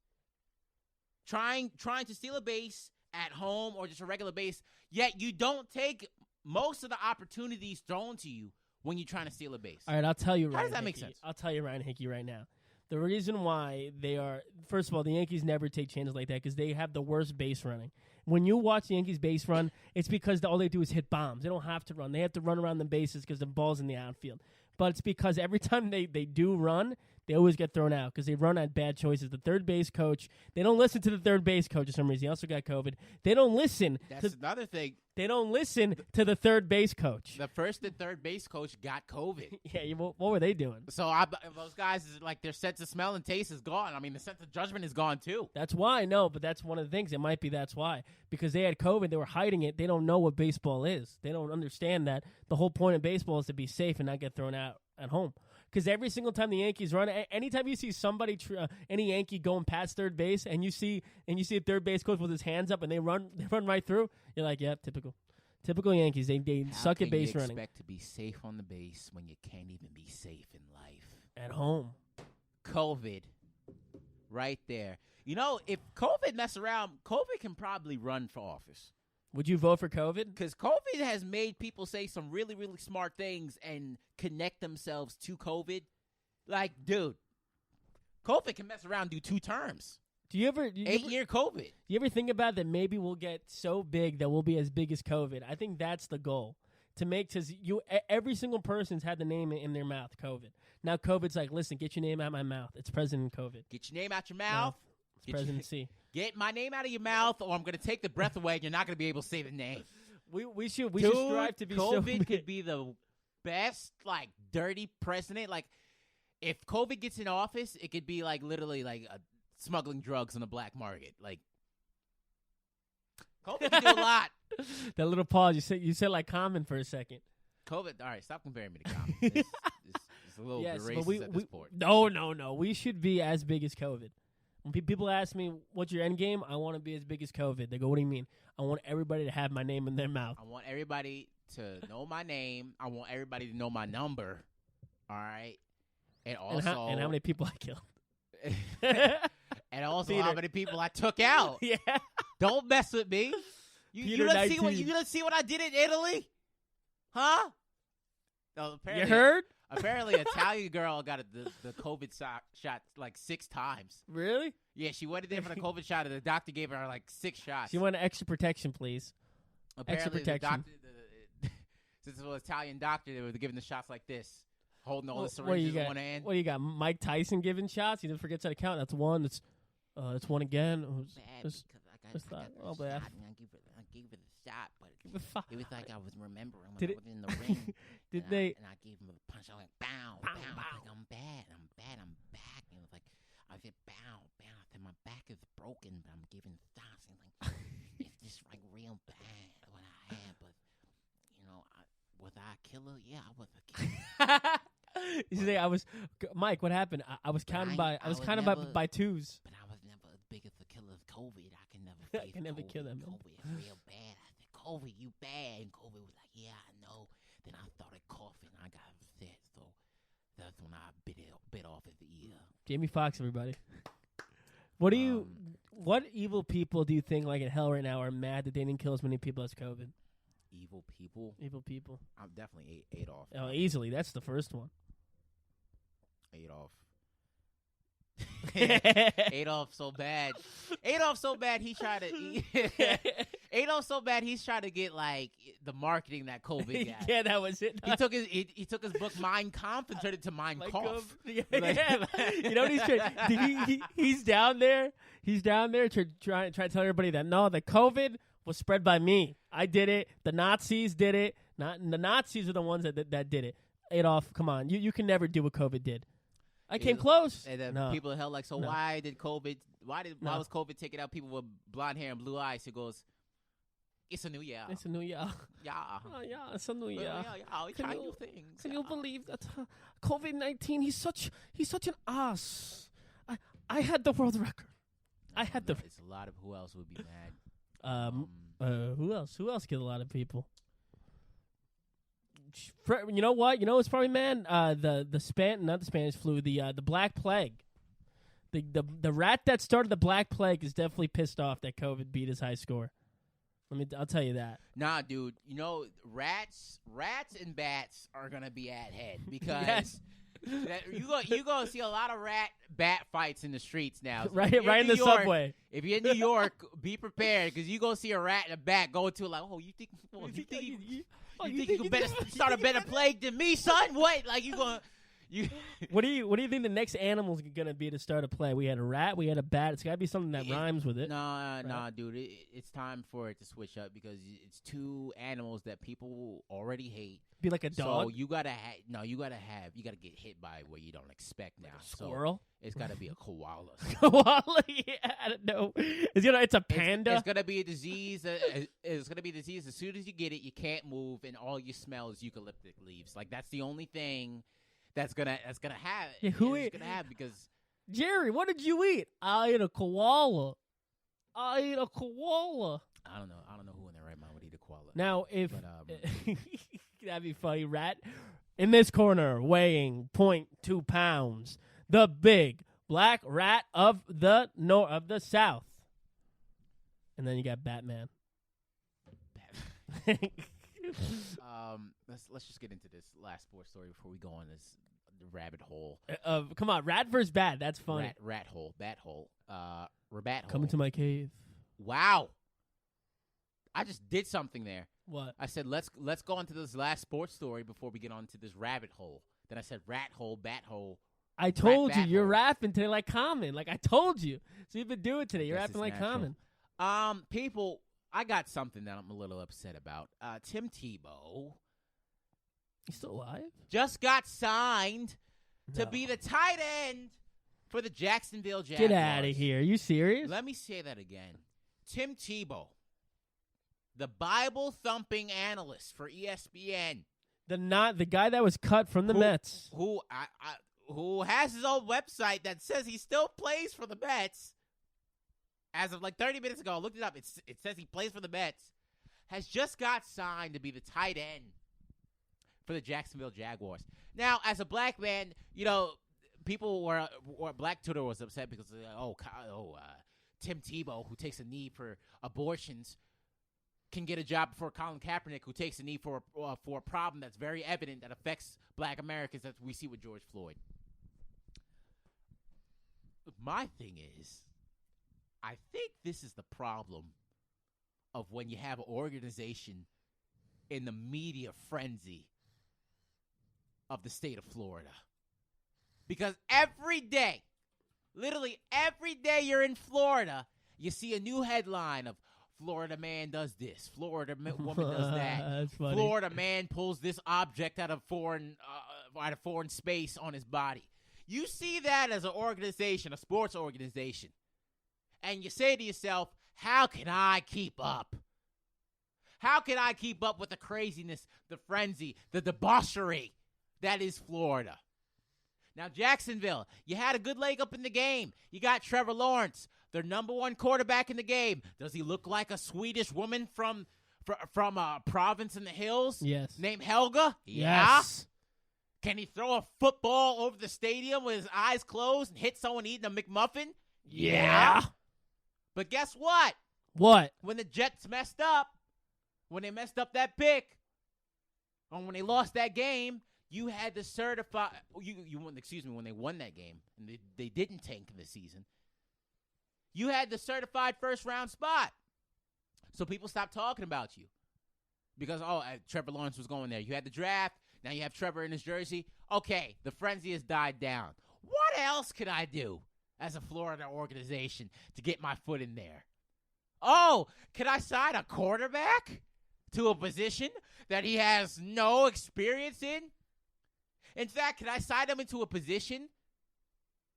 trying to steal a base at home or just a regular base, yet you don't take most of the opportunities thrown to you when you're trying to steal a base. All right, I'll tell you. How Ryan does that make Hickey. sense? I'll tell you, Ryan Hickey, right now. The reason why they are, first of all, the Yankees never take chances like that because they have the worst base running. When you watch the Yankees base run, it's because all they do is hit bombs. They don't have to run. They have to run around the bases because the ball's in the outfield. But it's because every time they do run, they always get thrown out because they run at bad choices. The third base coach, they don't listen to the third base coach for some reason. He also got COVID. They don't listen. That's another thing. They don't listen to the third base coach. The first and third base coach got COVID. Yeah, what were they doing? So those guys, is like their sense of smell and taste is gone. I mean, the sense of judgment is gone too. That's why, no, but that's one of the things. It might be that's why. Because they had COVID, they were hiding it. They don't know what baseball is. They don't understand that the whole point of baseball is to be safe and not get thrown out at home. Because every single time the Yankees run, anytime you see somebody, any Yankee going past third base, and you see a third base coach with his hands up and they run right through, you're like, yeah, typical Yankees. They suck at base running. How can you expect to be safe on the base when you can't even be safe in life? At home. COVID, right there. You know, if COVID mess around, COVID can probably run for office. Would you vote for COVID? Because COVID has made people say some really, really smart things and connect themselves to COVID. Like, dude, COVID can mess around and do 2 terms. Do you ever 8-year COVID. Do you ever think about that? Maybe we'll get so big that we'll be as big as COVID. I think that's the goal to make. Because every single person's had the name in their mouth. COVID. Now COVID's like, listen, get your name out of my mouth. It's President COVID. Get your name out your mouth. It's President C. Get my name out of your mouth, or I'm going to take the breath away, and you're not going to be able to say the name. We should Dude, strive to be so COVID big. could be the best, like, dirty president. Like, if COVID gets in office, it could be, like, literally, like, smuggling drugs on the black market. Like, COVID can do a lot. That little pause. You said like Common for a second. COVID. All right, stop comparing me to Common. It's a little racist at this point. No. We should be as big as COVID. When people ask me, what's your end game? I want to be as big as COVID. They go, what do you mean? I want everybody to have my name in their mouth. I want everybody to know my name. I want everybody to know my number. All right? And also... And how many people I killed. And also Peter. how many people I took out. Yeah. Don't mess with me. You don't see what I did in Italy? Huh? No, You heard? Apparently, an Italian girl got the COVID shot like 6 times. Really? Yeah, she went in there for the COVID shot, and the doctor gave her like 6 shots. She wanted extra protection, please. Apparently, extra protection. Since it was an Italian doctor, they were giving the shots like this, holding all the syringes in one hand. What do you got? Mike Tyson giving shots? He never forgets how to count. That's one. That's one again. Bad. I gave it a shot, but it was like I was remembering when I was in the ring. And I gave him a punch. I went, bow, bow. I was like, I'm bad. I'm back. And it was like, I said, bow. I said, my back is broken, but I'm giving shots. And like, it's just like real bad what I had. But, was I a killer? Yeah, I was a killer. You say Mike. What happened? I was counting by 2s. But I was never as big as the killer as COVID. I can never face COVID. Kill them. COVID is real bad. I said, COVID, you bad. And COVID was like, yeah, I know. Then I started coughing. I got upset. So that's when I bit off his ear. Jamie Foxx, everybody. What evil people do you think, like in hell right now, are mad that they didn't kill as many people as COVID? Evil people? Evil people. I'm definitely Adolf. Oh, easily. That's the first one. Adolf. Adolf so bad. He tried to. Adolf's so bad he's trying to get like the marketing that COVID got. Yeah, that was it. He took his book Mein Kampf and turned it to Mein Kampf. Yeah, Like- yeah. You know what he's trying? He's down there. He's down there trying to tell everybody that no, the COVID was spread by me. I did it. The Nazis did it. The Nazis are the ones that did it. Adolf, come on, you can never do what COVID did. I came close. And then No. people are held like, so No. why was COVID taking out people with blonde hair and blue eyes? He goes, it's a new year. It's a new year. Yeah. Oh, yeah, it's a new year. Yeah, we Can try you- new things. Can yeah. you believe that COVID-19? He's such an ass. I had the world record. I had the. It's a lot of who else would be mad. Who else? Who else killed a lot of people? You know what? You know what's probably man. Not the Spanish flu. The Black Plague. The rat that started the Black Plague is definitely pissed off that COVID beat his high score. I'll tell you that. Nah, dude. You know, rats and bats are gonna be at head because Yes. you gonna see a lot of bat fights in the streets now. So Right if you're in New the York- subway. If you're in New York, be prepared because you gonna see a rat and a bat go to like, you think you can better start a better plague than me, son? What? Like you gonna you? What do you think the next animal's gonna be to start a play? We had a rat, we had a bat. It's gotta be something that rhymes with it. Nah, dude. It's time for it to switch up because it's two animals that people already hate. Be like a dog, So you gotta get hit by what you don't expect now. squirrel, So it's gotta be a koala. koala. Yeah, I don't know. It's a panda. It's gonna be a disease. It's gonna be a disease. As soon as you get it, you can't move, and all you smell is eucalyptic leaves. Like that's the only thing that's gonna have. Yeah, who it's ate- gonna have because Jerry, what did you eat? I ate a koala. I don't know who in their right mind would eat a koala. Now, if But, that'd be funny, rat in this corner, weighing 0.2 pounds, the big black rat of the South, and then you got Batman. Let's just get into this last sports story before we go on this rabbit hole. Come on, rat versus bat. That's funny. Rat hole, bat hole, rabat hole. Come into my cave. Wow. I just did something there. What? I said let's go into this last sports story before we get on to this rabbit hole. Then I said rat hole, bat hole. I told you bat you're hole. rapping today like Common. Like I told you. So you've been doing it today. You're Guess rapping like it's natural. Common. People, I got something that I'm a little upset about. Tim Tebow You still alive? just got signed to No. be the tight end for the Jacksonville Jaguars. Get out of here. Are you serious? Let me say that again. Tim Tebow, the Bible-thumping analyst for ESPN, The guy that was cut from the Mets. who has his own website that says he still plays for the Mets. As of like 30 minutes ago, I looked it up. It says he plays for the Mets. Has just got signed to be the tight end for the Jacksonville Jaguars. Now, as a black man, people were Black Twitter was upset because Tim Tebow, who takes a knee for abortions, can get a job before Colin Kaepernick, who takes a knee for a problem that's very evident that affects black Americans, that we see with George Floyd. My thing is, I think this is the problem of when you have an organization in the media frenzy of the state of Florida. Because every day, literally every day you're in Florida, you see a new headline of Florida man does this, Florida woman does that, That's funny. Florida man pulls this object out of foreign space on his body. You see that as an organization, a sports organization, and you say to yourself, how can I keep up? How can I keep up with the craziness, the frenzy, the debauchery that is Florida? Now, Jacksonville, you had a good leg up in the game. You got Trevor Lawrence, their number one quarterback in the game. Does he look like a Swedish woman from a province in the hills? Yes. Named Helga? Yeah. Yes. Can he throw a football over the stadium with his eyes closed and hit someone eating a McMuffin? Yeah. But guess what? What? When the Jets messed up, when they messed up that pick, or when they lost that game, you had to certify when they won that game and they didn't tank in the season. You had the certified first round spot. So people stopped talking about you because, Trevor Lawrence was going there. You had the draft. Now you have Trevor in his jersey. Okay, the frenzy has died down. What else could I do as a Florida organization to get my foot in there? Oh, could I sign a quarterback to a position that he has no experience in? In fact, could I sign him into a position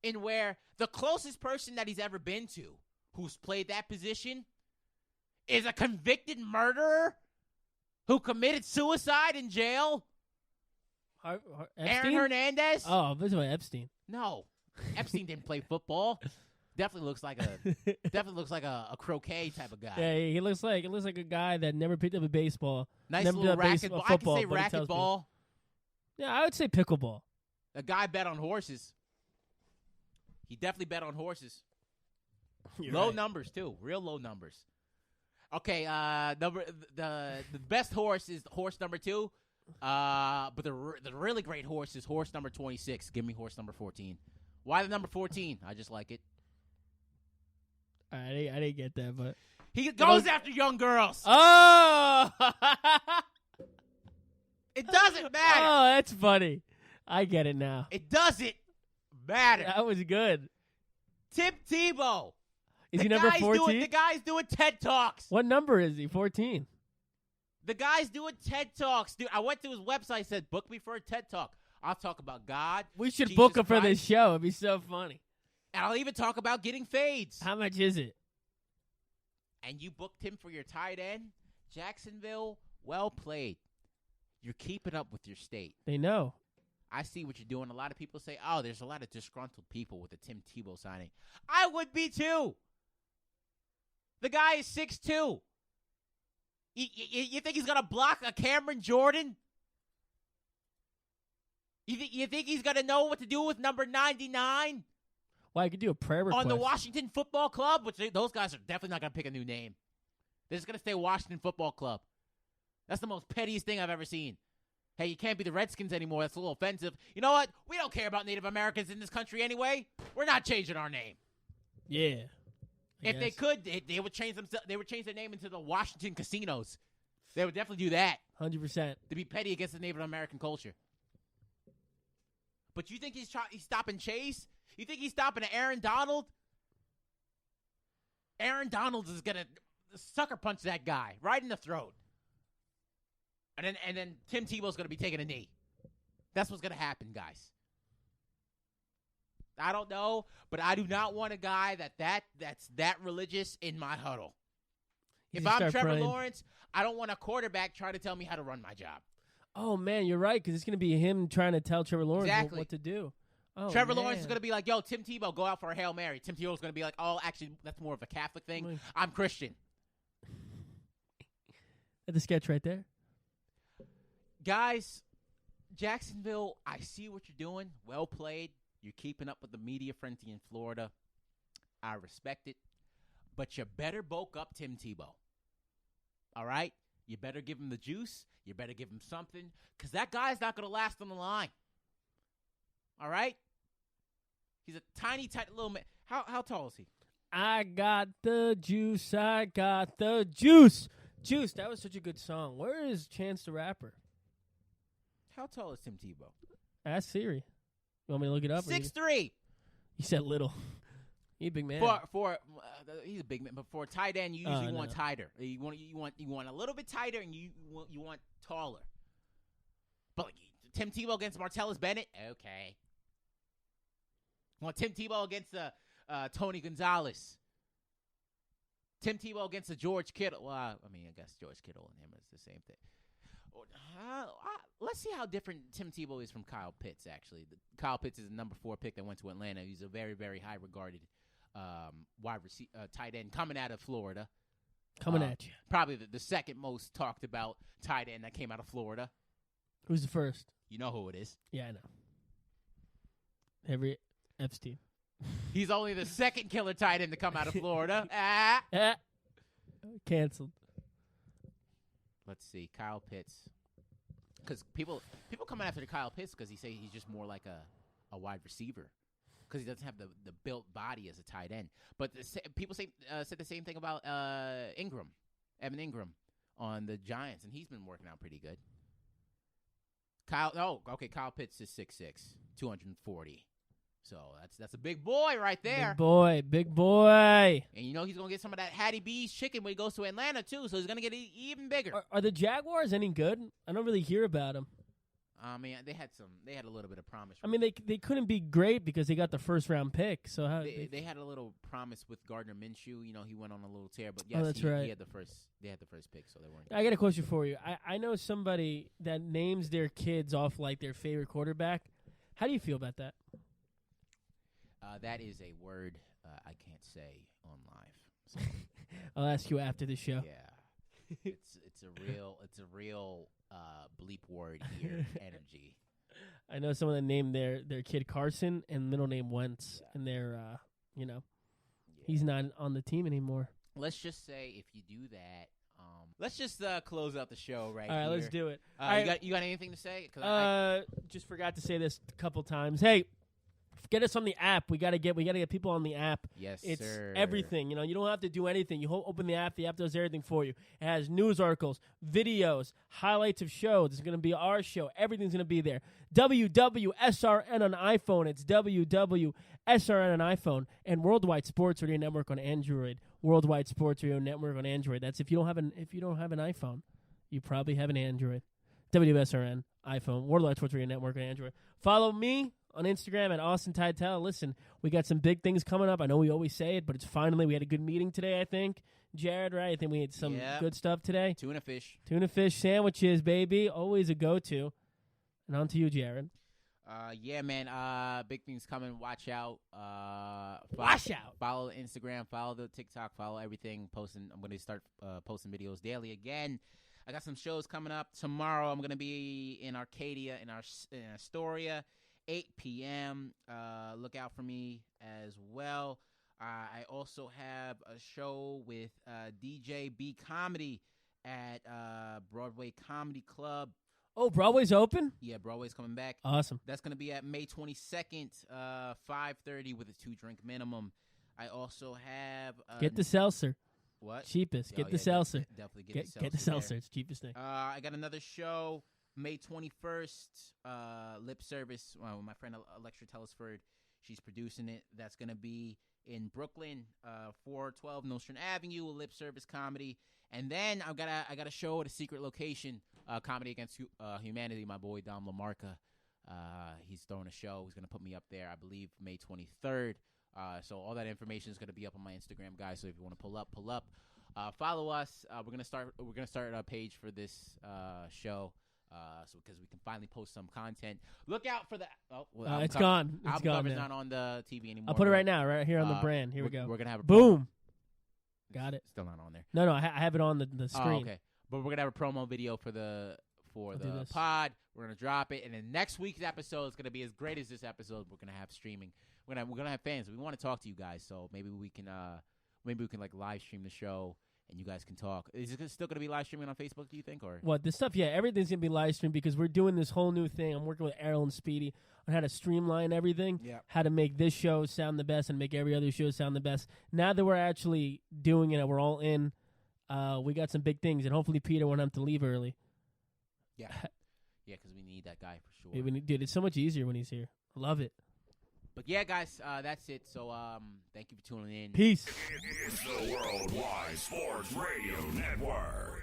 in where the closest person that he's ever been to who's played that position is a convicted murderer who committed suicide in jail? Aaron Hernandez? Oh, this is Epstein. No. Epstein didn't play football. Definitely looks like a croquet type of guy. Yeah, he looks like a guy that never picked up a baseball. Nice never little did a racquetball. I can say racquetball. Yeah, I would say pickleball. A guy bet on horses. He definitely bet on horses. Low numbers too, real low numbers. Okay, the best horse is horse number 2, but the really great horse is horse number 26. Give me horse number 14. Why the number 14? I just like it. I didn't get that, but he goes after young girls. Oh, it doesn't matter. Oh, that's funny. I get it now. It doesn't matter. That was good. Tim Tebow. Is he number 14? The guy's doing TED Talks. What number is he? 14. The guy's doing TED Talks. Dude, I went to his website, said, book me for a TED Talk. I'll talk about God. We should Jesus book him for this Christ, show. It'd be so funny. and I'll even talk about getting fades. How much is it? And you booked him for your tight end? Jacksonville, well played. You're keeping up with your state. They know. I see what you're doing. A lot of people say, oh, there's a lot of disgruntled people with the Tim Tebow signing. I would be too. The guy is 6'2". You think he's going to block a Cameron Jordan? You think he's going to know what to do with number 99? Well, I could do a prayer request. On the Washington Football Club, which those guys are definitely not going to pick a new name. They're just going to stay Washington Football Club. That's the most pettiest thing I've ever seen. Hey, you can't be the Redskins anymore. That's a little offensive. You know what? We don't care about Native Americans in this country anyway. We're not changing our name. Yeah. If they could, they would change themselves. They would change their name into the Washington Casinos. They would definitely do that 100%. to be petty against the Native American culture. But you think he's stopping Chase? You think he's stopping Aaron Donald? Aaron Donald is gonna sucker punch that guy right in the throat, and then Tim Tebow's gonna be taking a knee. That's what's gonna happen, guys. I don't know, but I do not want a guy that's that religious in my huddle. If I'm Trevor Lawrence, I don't want a quarterback trying to tell me how to run my job. Oh, man, you're right, because it's going to be him trying to tell Trevor Lawrence what to do. Oh, Trevor Lawrence is going to be like, yo, Tim Tebow, go out for a Hail Mary. Tim Tebow's going to be like, oh, actually, that's more of a Catholic thing. I'm Christian. That's the sketch right there. Guys, Jacksonville, I see what you're doing. Well played. You're keeping up with the media frenzy in Florida. I respect it. But you better bulk up Tim Tebow. All right? You better give him the juice. You better give him something. Because that guy's not going to last on the line. All right? He's a tiny little man. How tall is he? I got the juice. I got the juice. Juice. That was such a good song. Where is Chance the Rapper? How tall is Tim Tebow? Ask Siri. You want me to look it up? 6'3". You said little. He's a big man. He's a big man, but for a tight end, you usually want tighter. You want a little bit tighter, and you want taller. But Tim Tebow against Martellus Bennett, okay. You want Tim Tebow against Tony Gonzalez. Tim Tebow against the George Kittle. Well, I guess George Kittle and him is the same thing. Let's see how different Tim Tebow is from Kyle Pitts, actually. Kyle Pitts is the number 4 pick that went to Atlanta. He's a very, very high-regarded tight end coming out of Florida. Coming at you. Probably the second most talked about tight end that came out of Florida. Who's the first? You know who it is. Yeah, I know. Every Epstein. He's only the second killer tight end to come out of Florida. Canceled. Let's see. Kyle Pitts. Because people coming after the Kyle Pitts because he's just more like a wide receiver. Because he doesn't have the built body as a tight end. But people said the same thing about Ingram. Evan Ingram on the Giants, and he's been working out pretty good. Kyle Pitts is 6'6", 240. So that's a big boy right there. Big boy. And you know he's going to get some of that Hattie B's chicken when he goes to Atlanta, too, so he's going to get even bigger. Are the Jaguars any good? I don't really hear about them. I mean, they had a little bit of promise. I mean, they couldn't be great because they got the first-round pick. So how they had a little promise with Gardner Minshew. You know, he went on a little tear, but yes, that's right. They had the first pick, so they weren't. I got a question for you. I know somebody that names their kids off like their favorite quarterback. How do you feel about that? That is a word I can't say on live. So. I'll ask you after the show. Yeah, it's a real bleep word here. Energy. I know someone that named their kid Carson and middle name Wentz, and they're he's not on the team anymore. Let's just say if you do that, let's just close out the show right All right, here. let's do it. You got anything to say? 'Cause just forgot to say this a couple times. Hey, get us on the app. We gotta get people on the app. Yes, it's sir. everything. You know, you don't have to do anything. You open the app. The app does everything for you. It has news articles, videos, highlights of shows. It's gonna be our show. Everything's gonna be there. WWSRN on iPhone. It's WWSRN on iPhone and Worldwide Sports Radio Network on Android. Worldwide Sports Radio Network on Android. That's if you don't have an iPhone, you probably have an Android. WSRN iPhone. Worldwide Sports Radio Network on Android. Follow me on Instagram at Austin Titel. Listen, we got some big things coming up. I know we always say it, but it's finally, we had a good meeting today, I think. Jared, right? I think we had some good stuff today. Tuna fish Sandwiches, baby. Always a go-to. And on to you, Jared. Yeah, man. Big things coming. Watch out. Watch out. Follow the Instagram. Follow the TikTok. Follow everything. I'm going to start posting videos daily again. I got some shows coming up. Tomorrow I'm going to be in Arcadia in Astoria, 8 p.m. Look out for me as well. I also have a show with DJ B Comedy at Broadway Comedy Club. Oh, Broadway's open? Yeah, Broadway's coming back. Awesome. That's going to be at May 22nd, 5:30 with a 2-drink minimum. I also have... Get the seltzer. What? Cheapest. Get the seltzer. Definitely get the seltzer. It's the cheapest thing. I got another show May 21st, Lip Service. With my friend Electra Telesford. She's producing it. That's going to be in Brooklyn, 412 Nostrand Avenue, a Lip Service comedy. And then I got a show at a secret location, Comedy Against Humanity. My boy Dom LaMarca, he's throwing a show. He's going to put me up there, I believe, May 23rd. So all that information is going to be up on my Instagram, guys. So if you want to pull up. Follow us. We're gonna start a page for this show. So because we can finally post some content. Look out for that. It's gone. It's gone. It's not on the TV anymore. I'll put it right now, right here on the brand. Here we go. We're gonna have a boom. Got it. Still not on there. No, I have it on the screen. Oh, okay. But we're gonna have a promo video for the pod. We're gonna drop it, and then next week's episode is gonna be as great as this episode. We're gonna have streaming. We're gonna have fans. We want to talk to you guys, so maybe we can like live stream the show, and you guys can talk. Is it still gonna be live streaming on Facebook? Do you think, or what? This stuff, yeah, everything's gonna be live streamed because we're doing this whole new thing. I'm working with Errol and Speedy on how to streamline everything, how to make this show sound the best and make every other show sound the best. Now that we're actually doing it, and we're all in. We got some big things, and hopefully Peter won't have to leave early. Yeah, because we need that guy for sure. Dude, it's so much easier when he's here. I love it. But yeah, guys, that's it. So thank you for tuning in. Peace. It's the Worldwide Sports Radio Network.